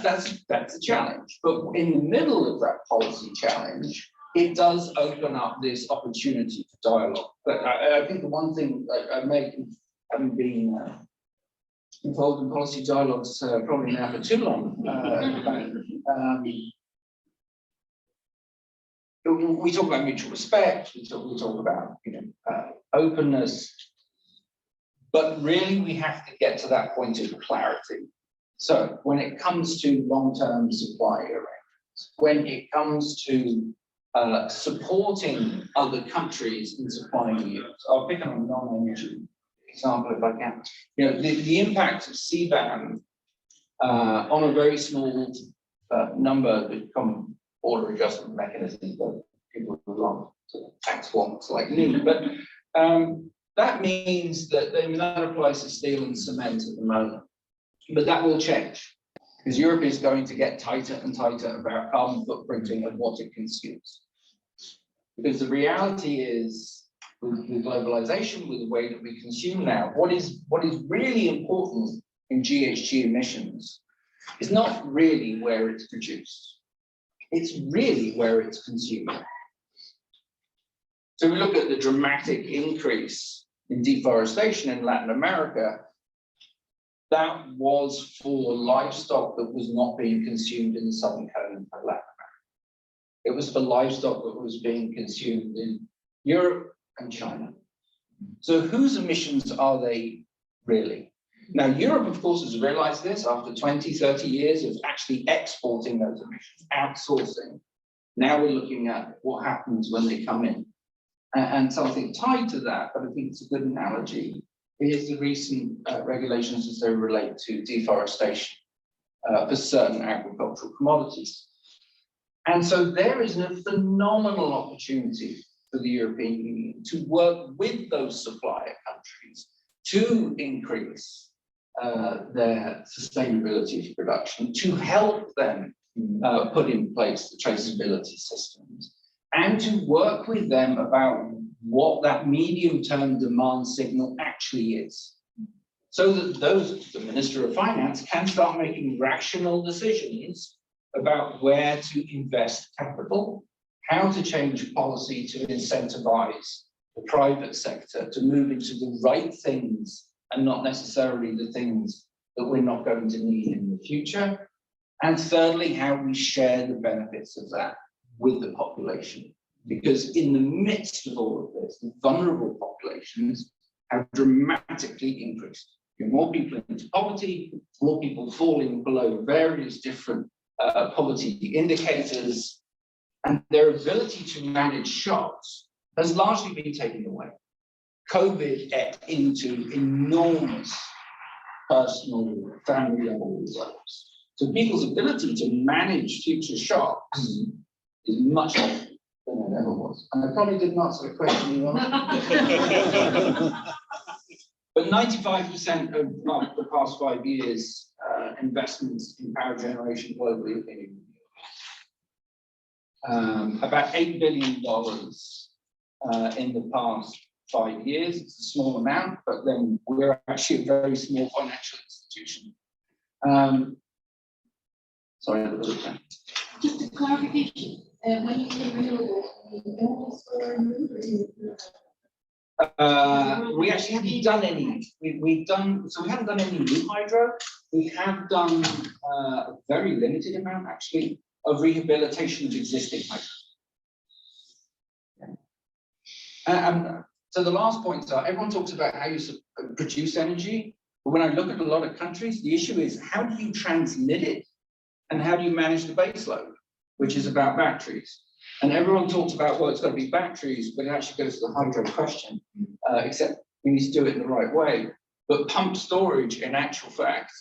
a challenge. But in the middle of that policy challenge, it does open up this opportunity for dialogue. But I think the one thing I make, having been involved in policy dialogues probably now for too long, we talk about mutual respect, we talk about openness, but really we have to get to that point of clarity. So when it comes to long-term supply arrangements, when it comes to supporting other countries in supplying you, I'll pick on a non-energy example if I can. The impact of CBAM on a very small number, the common border adjustment mechanism for people who belong to tax wonks like me, but that means that that applies to steel and cement at the moment, but that will change because Europe is going to get tighter and tighter about carbon footprinting and what it consumes. Because the reality is, with globalization, with the way that we consume now, what is really important in GHG emissions is not really where it's produced. It's really where it's consumed. So we look at the dramatic increase in deforestation in Latin America. That was for livestock that was not being consumed in the southern cone of Latin America. It was for livestock that was being consumed in Europe and China. So whose emissions are they really? Now, Europe, of course, has realized this after 20, 30 years of actually exporting those emissions, outsourcing. Now we're looking at what happens when they come in. And something tied to that, but I think it's a good analogy, is the recent regulations as they relate to deforestation for certain agricultural commodities. And so there is a phenomenal opportunity for the European Union to work with those supplier countries to increase their sustainability of production, to help them put in place the traceability systems, and to work with them about what that medium-term demand signal actually is. So that the Minister of Finance can start making rational decisions about where to invest capital, how to change policy to incentivize the private sector to move into the right things and not necessarily the things that we're not going to need in the future. And thirdly, how we share the benefits of that with the population. Because in the midst of all of this, the vulnerable populations have dramatically increased. More people into poverty, more people falling below various different poverty indicators, and their ability to manage shocks has largely been taken away. COVID ate into enormous personal, family level results. So people's ability to manage future shocks is much less than it ever was. And I probably didn't answer the question you asked. But 95% of the past 5 years, investments in power generation globally have been about $8 billion in the past 5 years. It's a small amount, but then we're actually a very small financial institution. Sorry, just a clarification. When you say renewable, only solar and wind, or We actually haven't done any. We haven't done any new hydro. We have done a very limited amount, actually, of rehabilitation of existing hydro. So the last points are, everyone talks about how you produce energy, but when I look at a lot of countries, the issue is how do you transmit it and how do you manage the base load, which is about batteries. And everyone talks about, well, it's got to be batteries, but it actually goes to the hydro question, except we need to do it in the right way. But pump storage, in actual fact,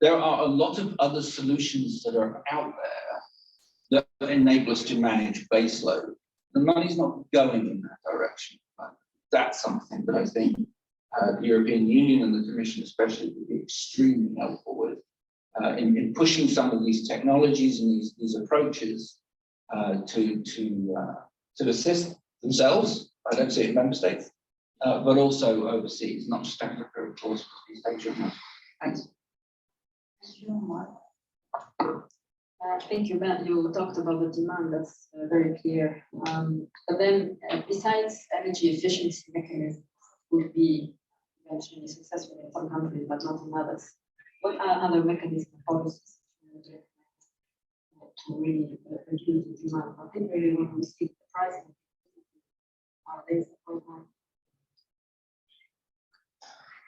there are a lot of other solutions that are out there that enable us to manage base load. The money's not going in that direction. That's something that I think the European Union and the Commission especially would be extremely helpful with in pushing some of these technologies and these approaches to assist themselves. I don't see it in member states, but also overseas, not just Africa, of course, but East Asia. Thanks. Thank you, Mark. Thank you, Ben. You talked about the demand, that's very clear. But then, besides energy efficiency mechanisms, would be eventually successful in some countries, but not in others. What are other mechanisms or policies to really reduce the demand? I think really when we speak the pricing, there's the point now.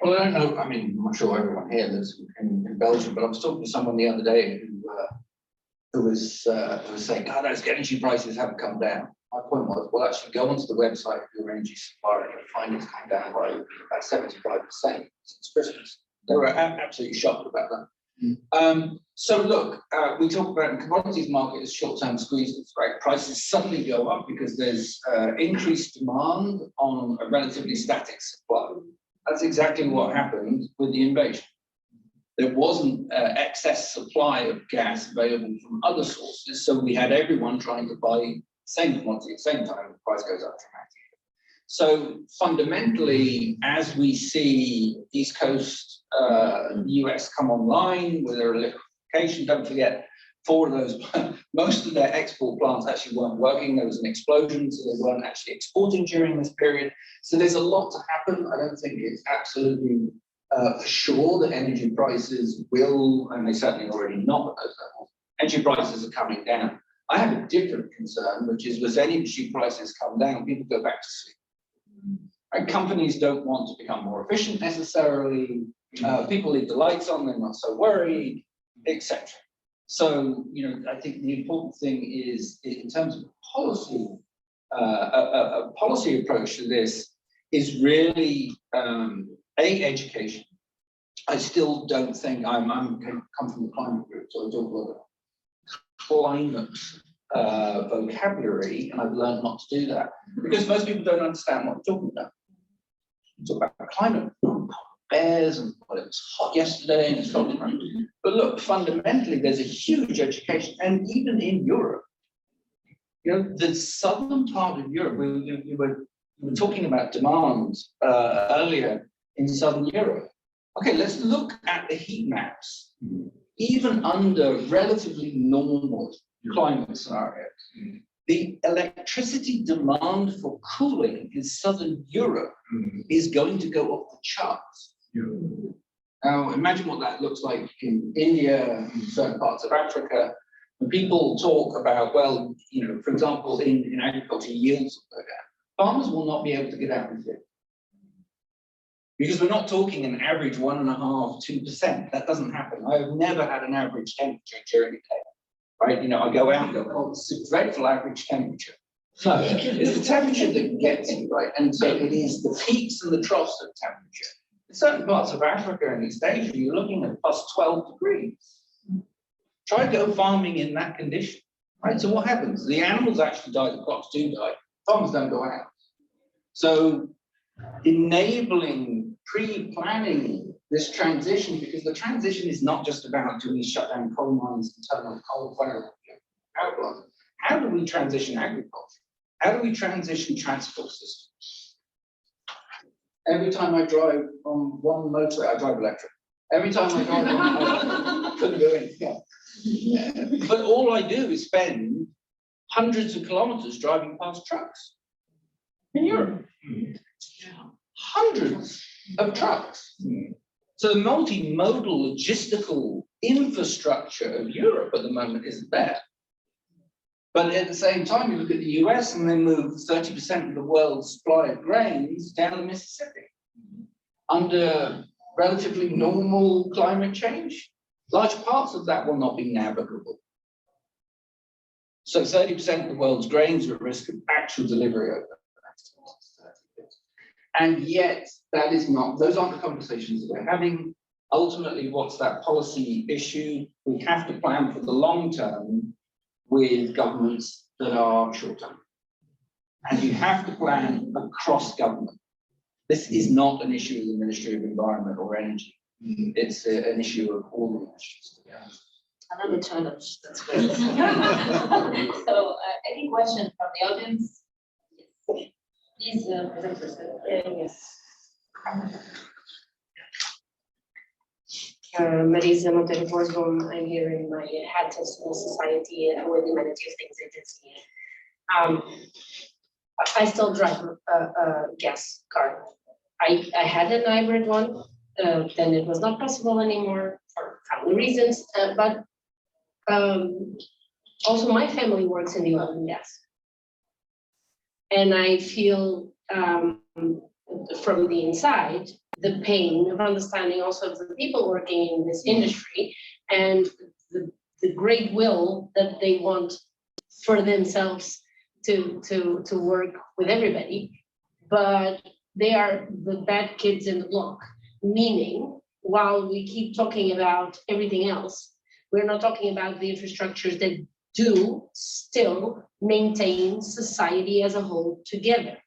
Well, I don't know. I mean, I'm not sure everyone here lives in Belgium, but I was talking to someone the other day who was saying, "God, those energy prices haven't come down." My point was, well, actually go onto the website of your energy supplier and you'll find it's come down by about 75% since Christmas. They were absolutely shocked about that. So look, we talk about the commodities market as short-term squeezes, right? Prices suddenly go up because there's increased demand on a relatively static supply. That's exactly what happened with the invasion. There wasn't excess supply of gas available from other sources, so we had everyone trying to buy the same commodity at the same time, the price goes up dramatically. So fundamentally, as we see East Coast US come online with their electrification, don't forget, 4 of those, most of their export plants actually weren't working. There was an explosion, so they weren't actually exporting during this period. So there's a lot to happen. I don't think it's absolutely for sure that energy prices will, and they certainly already not at those levels, energy prices are coming down. I have a different concern, which is as energy prices come down, people go back to sleep. And companies don't want to become more efficient necessarily. People leave the lights on, they're not so worried, etc. So, you know, I think the important thing is, in terms of policy, a policy approach to this is really education. I still don't think I'm come from the climate group, so I talk about climate vocabulary, and I've learned not to do that because most people don't understand what I'm talking about. We talk about climate bears and well, it was hot yesterday and it's cold tomorrow. But look, fundamentally, there's a huge education, and even in Europe, you know, the southern part of Europe, we were talking about demand earlier in southern Europe. Okay, let's look at the heat maps. Even under relatively normal climate scenarios, the electricity demand for cooling in southern Europe is going to go off the charts. Now, imagine what that looks like in India, in certain parts of Africa. When people talk about, well, you know, for example, in agriculture, yields will go down. Farmers will not be able to get out and field. Because we're not talking an average 1.5%, 2%. That doesn't happen. I've never had an average temperature during the day. Right? You know, I go out and go, oh, it's a dreadful average temperature. No, it's the temperature that gets you, right? And so it is the peaks and the troughs of temperature. In certain parts of Africa and East Asia, you're looking at plus 12 degrees. Try go farming in that condition, right? So what happens? The animals actually die, the crops do die, farmers don't go out. So enabling, pre-planning this transition, because the transition is not just about do we shut down coal mines and turn on coal-fired power plants. How do we transition agriculture? How do we transition transport systems? Every time I drive on one motorway, I drive electric. Every time I drive on, I couldn't go in. Yeah. But all I do is spend hundreds of kilometers driving past trucks in Europe. hundreds of trucks. So the multimodal logistical infrastructure of Europe at the moment isn't there. But at the same time, you look at the US and they move 30% of the world's supply of grains down the Mississippi under relatively normal climate change. Large parts of that will not be navigable. So 30% of the world's grains are at risk of actual delivery over the next 30 years. And yet, that is not, those aren't the conversations that we're having. Ultimately, what's that policy issue? We have to plan for the long term with governments that are short term. And you have to plan across government. This is not an issue of the Ministry of Environment or Energy. It's an issue of all the ministries. Another challenge. That's great. So, any question from the audience? Yes. Please, present. Yes. Marisa Montero-Borzon, I'm here in my hat as civil society with the Humanity of Things Agency. I still drive a gas car. I had an hybrid one, then it was not possible anymore for family reasons, but also my family works in the oil and gas. And I feel from the inside, the pain of understanding also of the people working in this industry and the great will that they want for themselves to work with everybody, but they are the bad kids in the block, meaning while we keep talking about everything else, we're not talking about the infrastructures that do still maintain society as a whole together.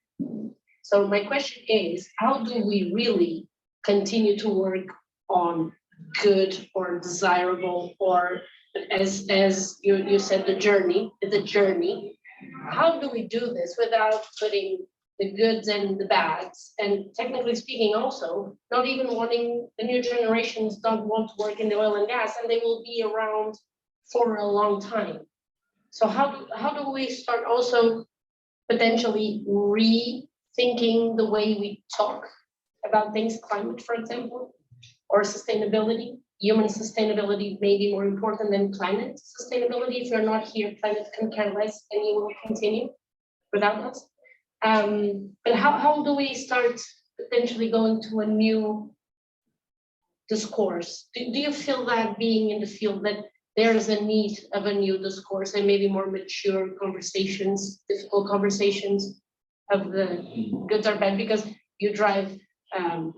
So my question is, how do we really continue to work on good or desirable, or as you said, the journey, how do we do this without putting the goods and the bads, and technically speaking also, not even wanting, the new generations don't want to work in the oil and gas, and they will be around for a long time. So how do we start also potentially rethinking the way we talk about things, climate, for example, or sustainability? Human sustainability may be more important than planet sustainability. If you're not here, planet can care less, and you will continue without us. But how do we start potentially going to a new discourse? Do you feel that, being in the field, that there is a need of a new discourse and maybe more mature conversations, difficult conversations of the goods are bad? Because you drive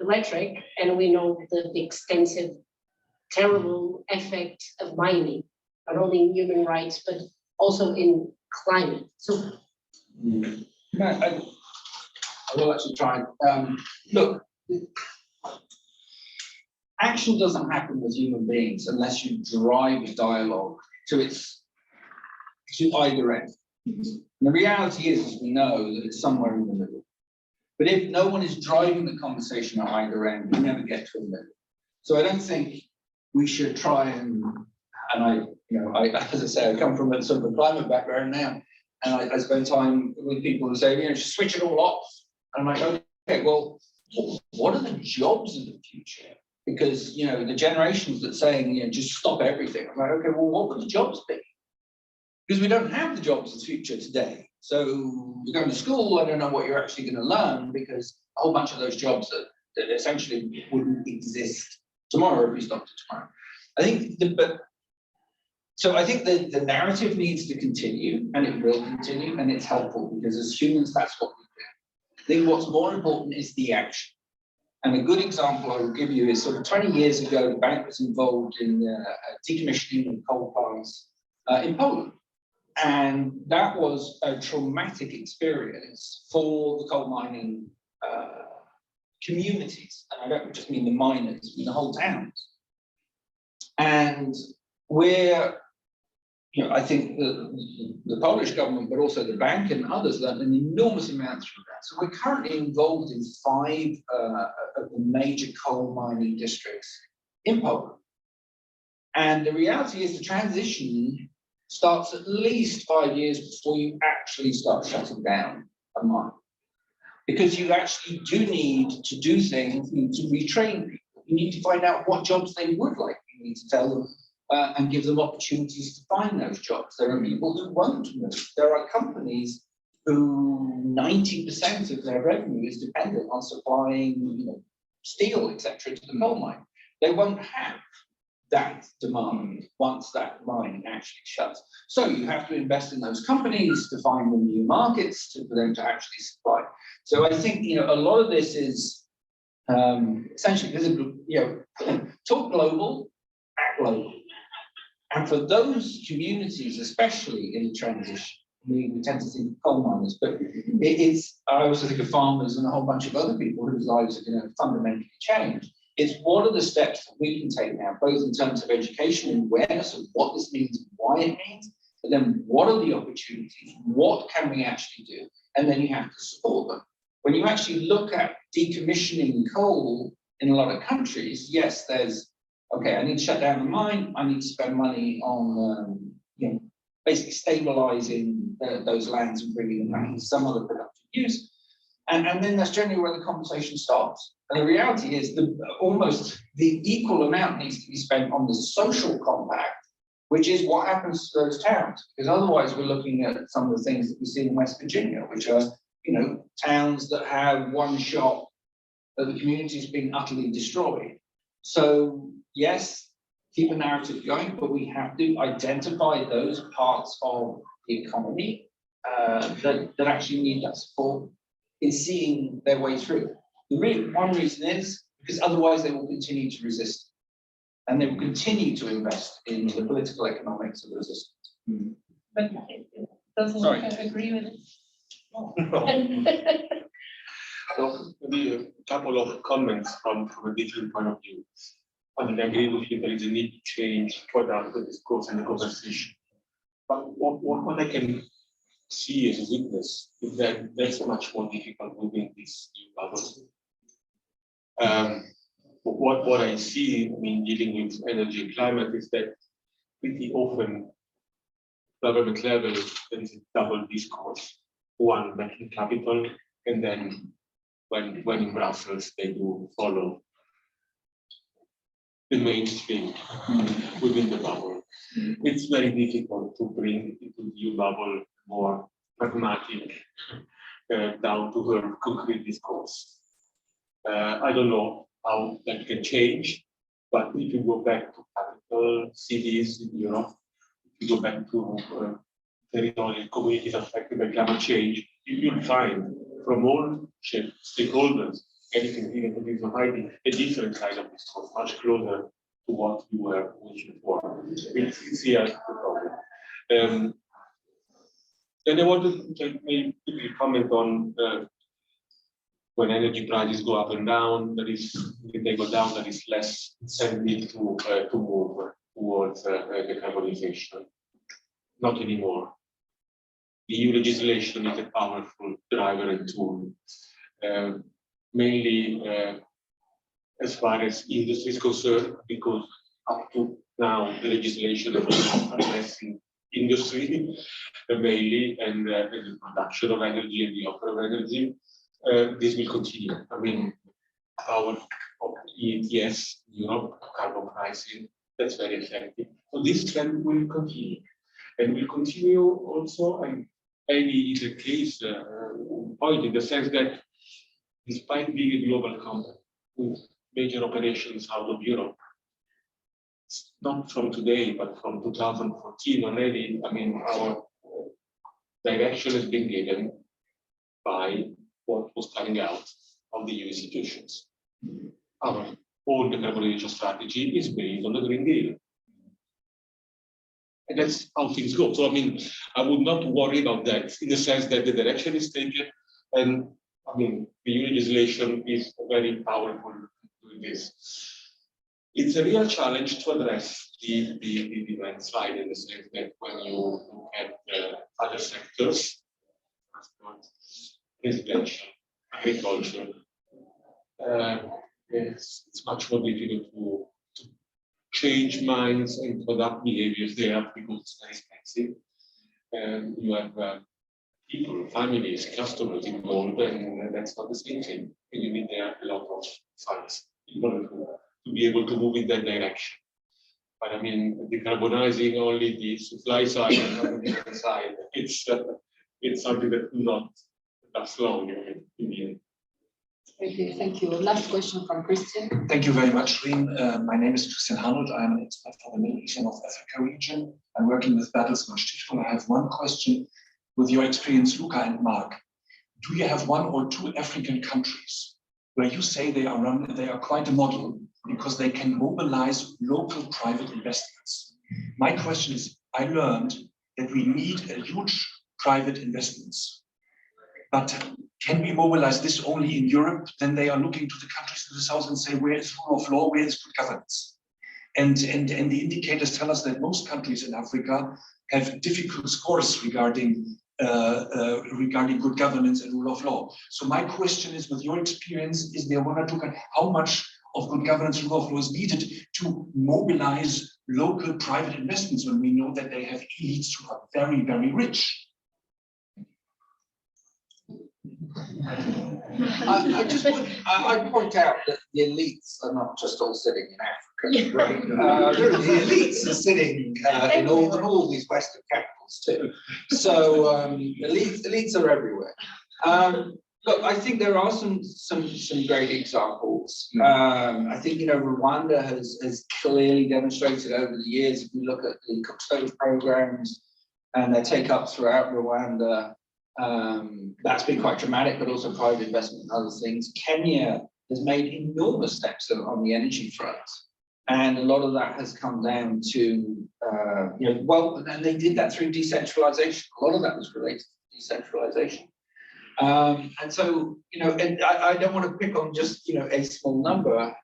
electric, and we know the extensive, terrible effect of mining, not only in human rights, but also in climate. So. I will actually try. Look, action doesn't happen with human beings unless you drive a dialogue to either end. And the reality is, as we know, that it's somewhere in the middle. But if no one is driving the conversation at either end, we never get to a middle. So I don't think we should try and I, as I say, I come from a sort of a climate background now. And I spend time with people who say, just switch it all off. And I'm like, okay, well, what are the jobs of the future? Because, the generations that saying, just stop everything. I'm like, okay, well, what would the jobs be? Because we don't have the jobs of the future today. So you're going to school, I don't know what you're actually going to learn, because a whole bunch of those jobs that essentially wouldn't exist tomorrow if we stopped it tomorrow. So I think the narrative needs to continue, and it will continue, and it's helpful because as humans, that's what we do. I think what's more important is the action. And a good example I will give you is sort of 20 years ago, the bank was involved in decommissioning of coal plants in Poland. And that was a traumatic experience for the coal mining communities. And I don't just mean the miners, I mean the whole towns. And I think the Polish government, but also the bank and others, learned an enormous amount through that. So we're currently involved in 5 of the major coal mining districts in Poland. And the reality is the transition starts at least 5 years before you actually start shutting down a mine. because you actually do need to do things, you need to retrain people. You need to find out what jobs they would like. You need to tell them and give them opportunities to find those jobs. There are people who won't move. There are companies who 90% of their revenue is dependent on supplying, steel, etc., to the coal mine. They won't have that demand once that mine actually shuts. So you have to invest in those companies to find them new markets for them to actually supply. So I think a lot of this is essentially talk global, act global. And for those communities, especially in the transition, we tend to think of coal miners, but I also think of farmers and a whole bunch of other people whose lives are going to fundamentally change. It's what are the steps that we can take now, both in terms of education and awareness of what this means and why it means, but then what are the opportunities, what can we actually do, and then you have to support them. When you actually look at decommissioning coal in a lot of countries, yes, there's, okay, I need to shut down the mine, I need to spend money on basically stabilizing those lands and bringing them back into some other productive use. And then that's generally where the conversation starts. And the reality is that almost the equal amount needs to be spent on the social compact, which is what happens to those towns. Because otherwise we're looking at some of the things that we see in West Virginia, which are, towns that have one shop, that the community is being utterly destroyed. So yes, keep a narrative going, but we have to identify those parts of the economy that actually need that support in seeing their way through. One reason is because otherwise they will continue to resist, and they will continue to invest in the political economics of resistance. But doesn't agree with it. So maybe a couple of comments from a different point of view. I agree with you, there is a need to change the discourse and the conversation. But what I can see as a witness is that that's much more difficult within this new bubble. What I see, dealing with energy and climate is that pretty often, government level, there is a double discourse. One making capital, and then when in Brussels, they do follow the mainstream within the bubble. It's very difficult to bring into the new bubble more pragmatic, down to earth concrete discourse. I don't know how that can change, but if you go back to capital cities in Europe, if you go back to territorial communities affected by climate change, you'll find from all stakeholders, anything even to be providing a different kind of discourse, much closer to what you were wishing for. It's here the problem. Then I wanted to maybe comment on when energy prices go up and down, if they go down, there is less incentive to move towards decarbonization. Not anymore. The EU legislation is a powerful driver and tool, mainly as far as industry is concerned, because up to now the legislation is addressing industry mainly and the production of energy and the offer of energy. This will continue. Our ETS, Europe, carbon pricing, that's very effective. So this trend will continue. And will continue also, and maybe is a case point in the sense that despite being a global company with major operations out of Europe, not from today, but from 2014 already, our direction has been given by what was coming out of the EU institutions. Our whole decarbonization strategy is based on the Green Deal. And that's how things go. So, I would not worry about that in the sense that the direction is taken, and the EU legislation is very powerful doing this. It's a real challenge to address the demand side in the sense that when you look at other sectors, transport, residential, agriculture, it's much more difficult to change minds and product behaviors there because it's very expensive. You have people, families, customers involved, and that's not the same thing. And you need there a lot of funds in order to be able to move in that direction. But I mean, decarbonizing only the supply side and not the demand side, it's something that will not last long in the end. Okay, thank you. Last question from Christian. Thank you very much, Rym. My name is Christian Hanold. I am an expert for the Middle East and North Africa region. I'm working with Bertelsmann Stiftung. I have one question. With your experience, Luca and Marc, do you have one or two African countries where you say they are quite a model because they can mobilize local private investments? My question is, I learned that we need a huge private investments, but can we mobilize this only in Europe? Then they are looking to the countries to the south and say, where is rule of law, where is good governance? And the indicators tell us that most countries in Africa have difficult scores regarding good governance and rule of law. So my question is, with your experience, is there one or two, how much of good governance, rule of law is needed to mobilize local private investments when we know that they have elites who are very, very rich? I point out that the elites are not just all sitting in Africa, right? The elites are sitting in all these Western capitals too. So elites are everywhere. Look, I think there are some great examples. I think Rwanda has clearly demonstrated over the years. If you look at the cook-stove programs and their take-up throughout Rwanda, that's been quite dramatic, but also private investment and other things. Kenya has made enormous steps on the energy front, and a lot of that has come down to and they did that through decentralization. A lot of that was related to decentralization. And so, and I don't want to pick on just, a small number,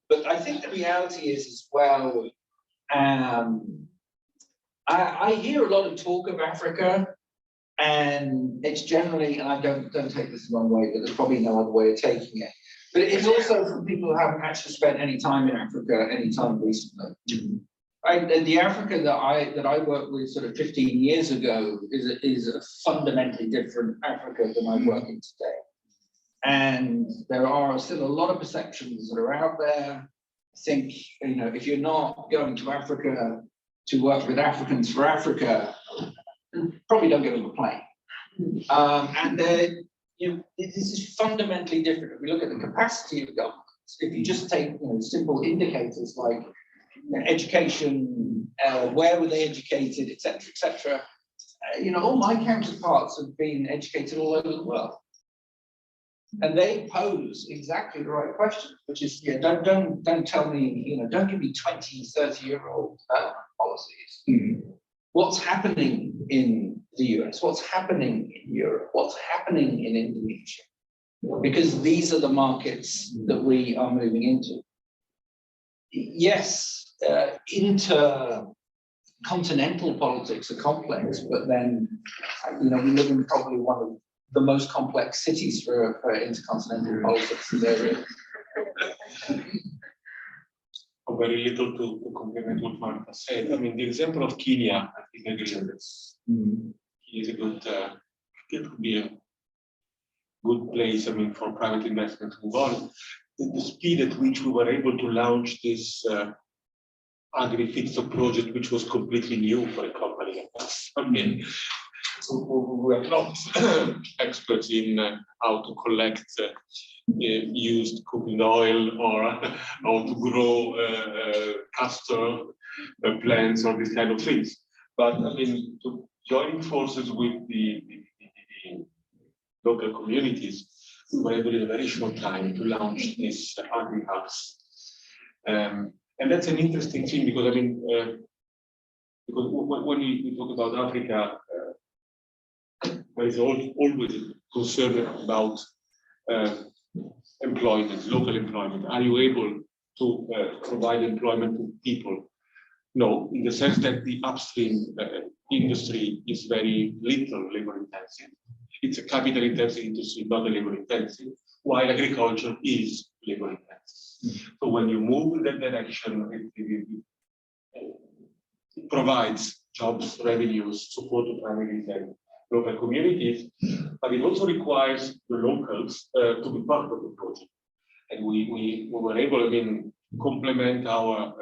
but I think the reality is as well, I hear a lot of talk of Africa, and it's generally, and I don't take this the wrong way, but there's probably no other way of taking it, but it's also from people who haven't actually spent any time in Africa anytime recently. Right? The Africa that I worked with sort of 15 years ago is a fundamentally different Africa than I'm working today. And there are still a lot of perceptions that are out there. I think, if you're not going to Africa to work with Africans for Africa, probably don't get on the plane. And this is fundamentally different. If we look at the capacity of governments, if you just take simple indicators like education, where were they educated, etc., etc. All my counterparts have been educated all over the world, and they pose exactly the right questions, which is, don't tell me, don't give me 20, 30-year-old development policies. What's happening in the US? What's happening in Europe? What's happening in Indonesia? Because these are the markets that we are moving into. Yes, intercontinental politics are complex, but then, we live in probably one of the most complex cities for intercontinental politics there is. Very little to complement what Marc said. I mean, the example of Kenya, I think I agree on this. Is a good, it could be a good place, for private investment to move on. The speed at which we were able to launch this agri-feedstock project, which was completely new for a company like us. We are not experts in how to collect used cooking oil or how to grow castor plants or these kind of things. But to join forces with the local communities, we were able in a very short time to launch this agri-hubs. And that's an interesting thing because because when we talk about Africa, there is always a concern about employment, local employment. Are you able to provide employment to people? No, in the sense that the upstream industry is very little labor intensive. It's a capital intensive industry, not a labor intensive, while agriculture is labor intensive. So when you move in that direction, it provides jobs, revenues, support to families, local communities, but it also requires the locals to be part of the project. And we were able, again, to complement our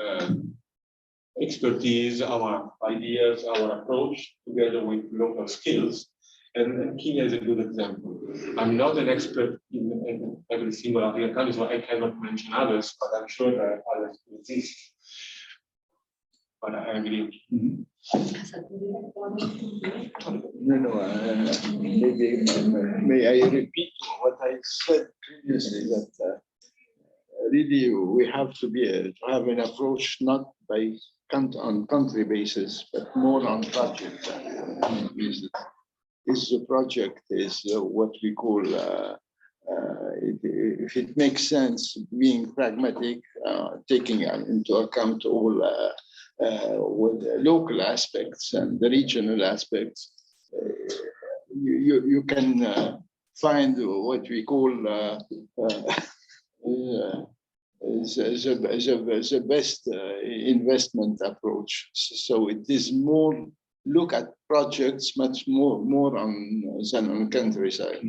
expertise, our ideas, our approach together with local skills. And Kenya is a good example. I'm not an expert in every single African country, so I cannot mention others, but I'm sure that others exist. But I agree. Maybe may I repeat what I said previously, that really we have to have an approach not by on country basis, but more on project basis. This project is what we call, if it makes sense, being pragmatic, taking into account all with the local aspects and the regional aspects, you can find what we call the best investment approach. So it is more look at projects much more than on countryside.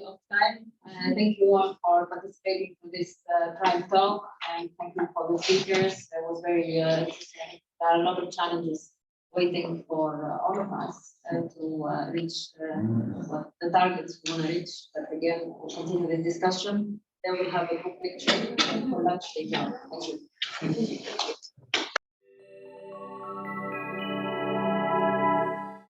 Of time. Thank you all for participating in this Prime Talk, and thank you for the speakers. It was very interesting. There are a lot of challenges waiting for all of us to reach the targets we want to reach. But again, we'll continue the discussion. Then we'll have a quick picture for lunch later. Thank you.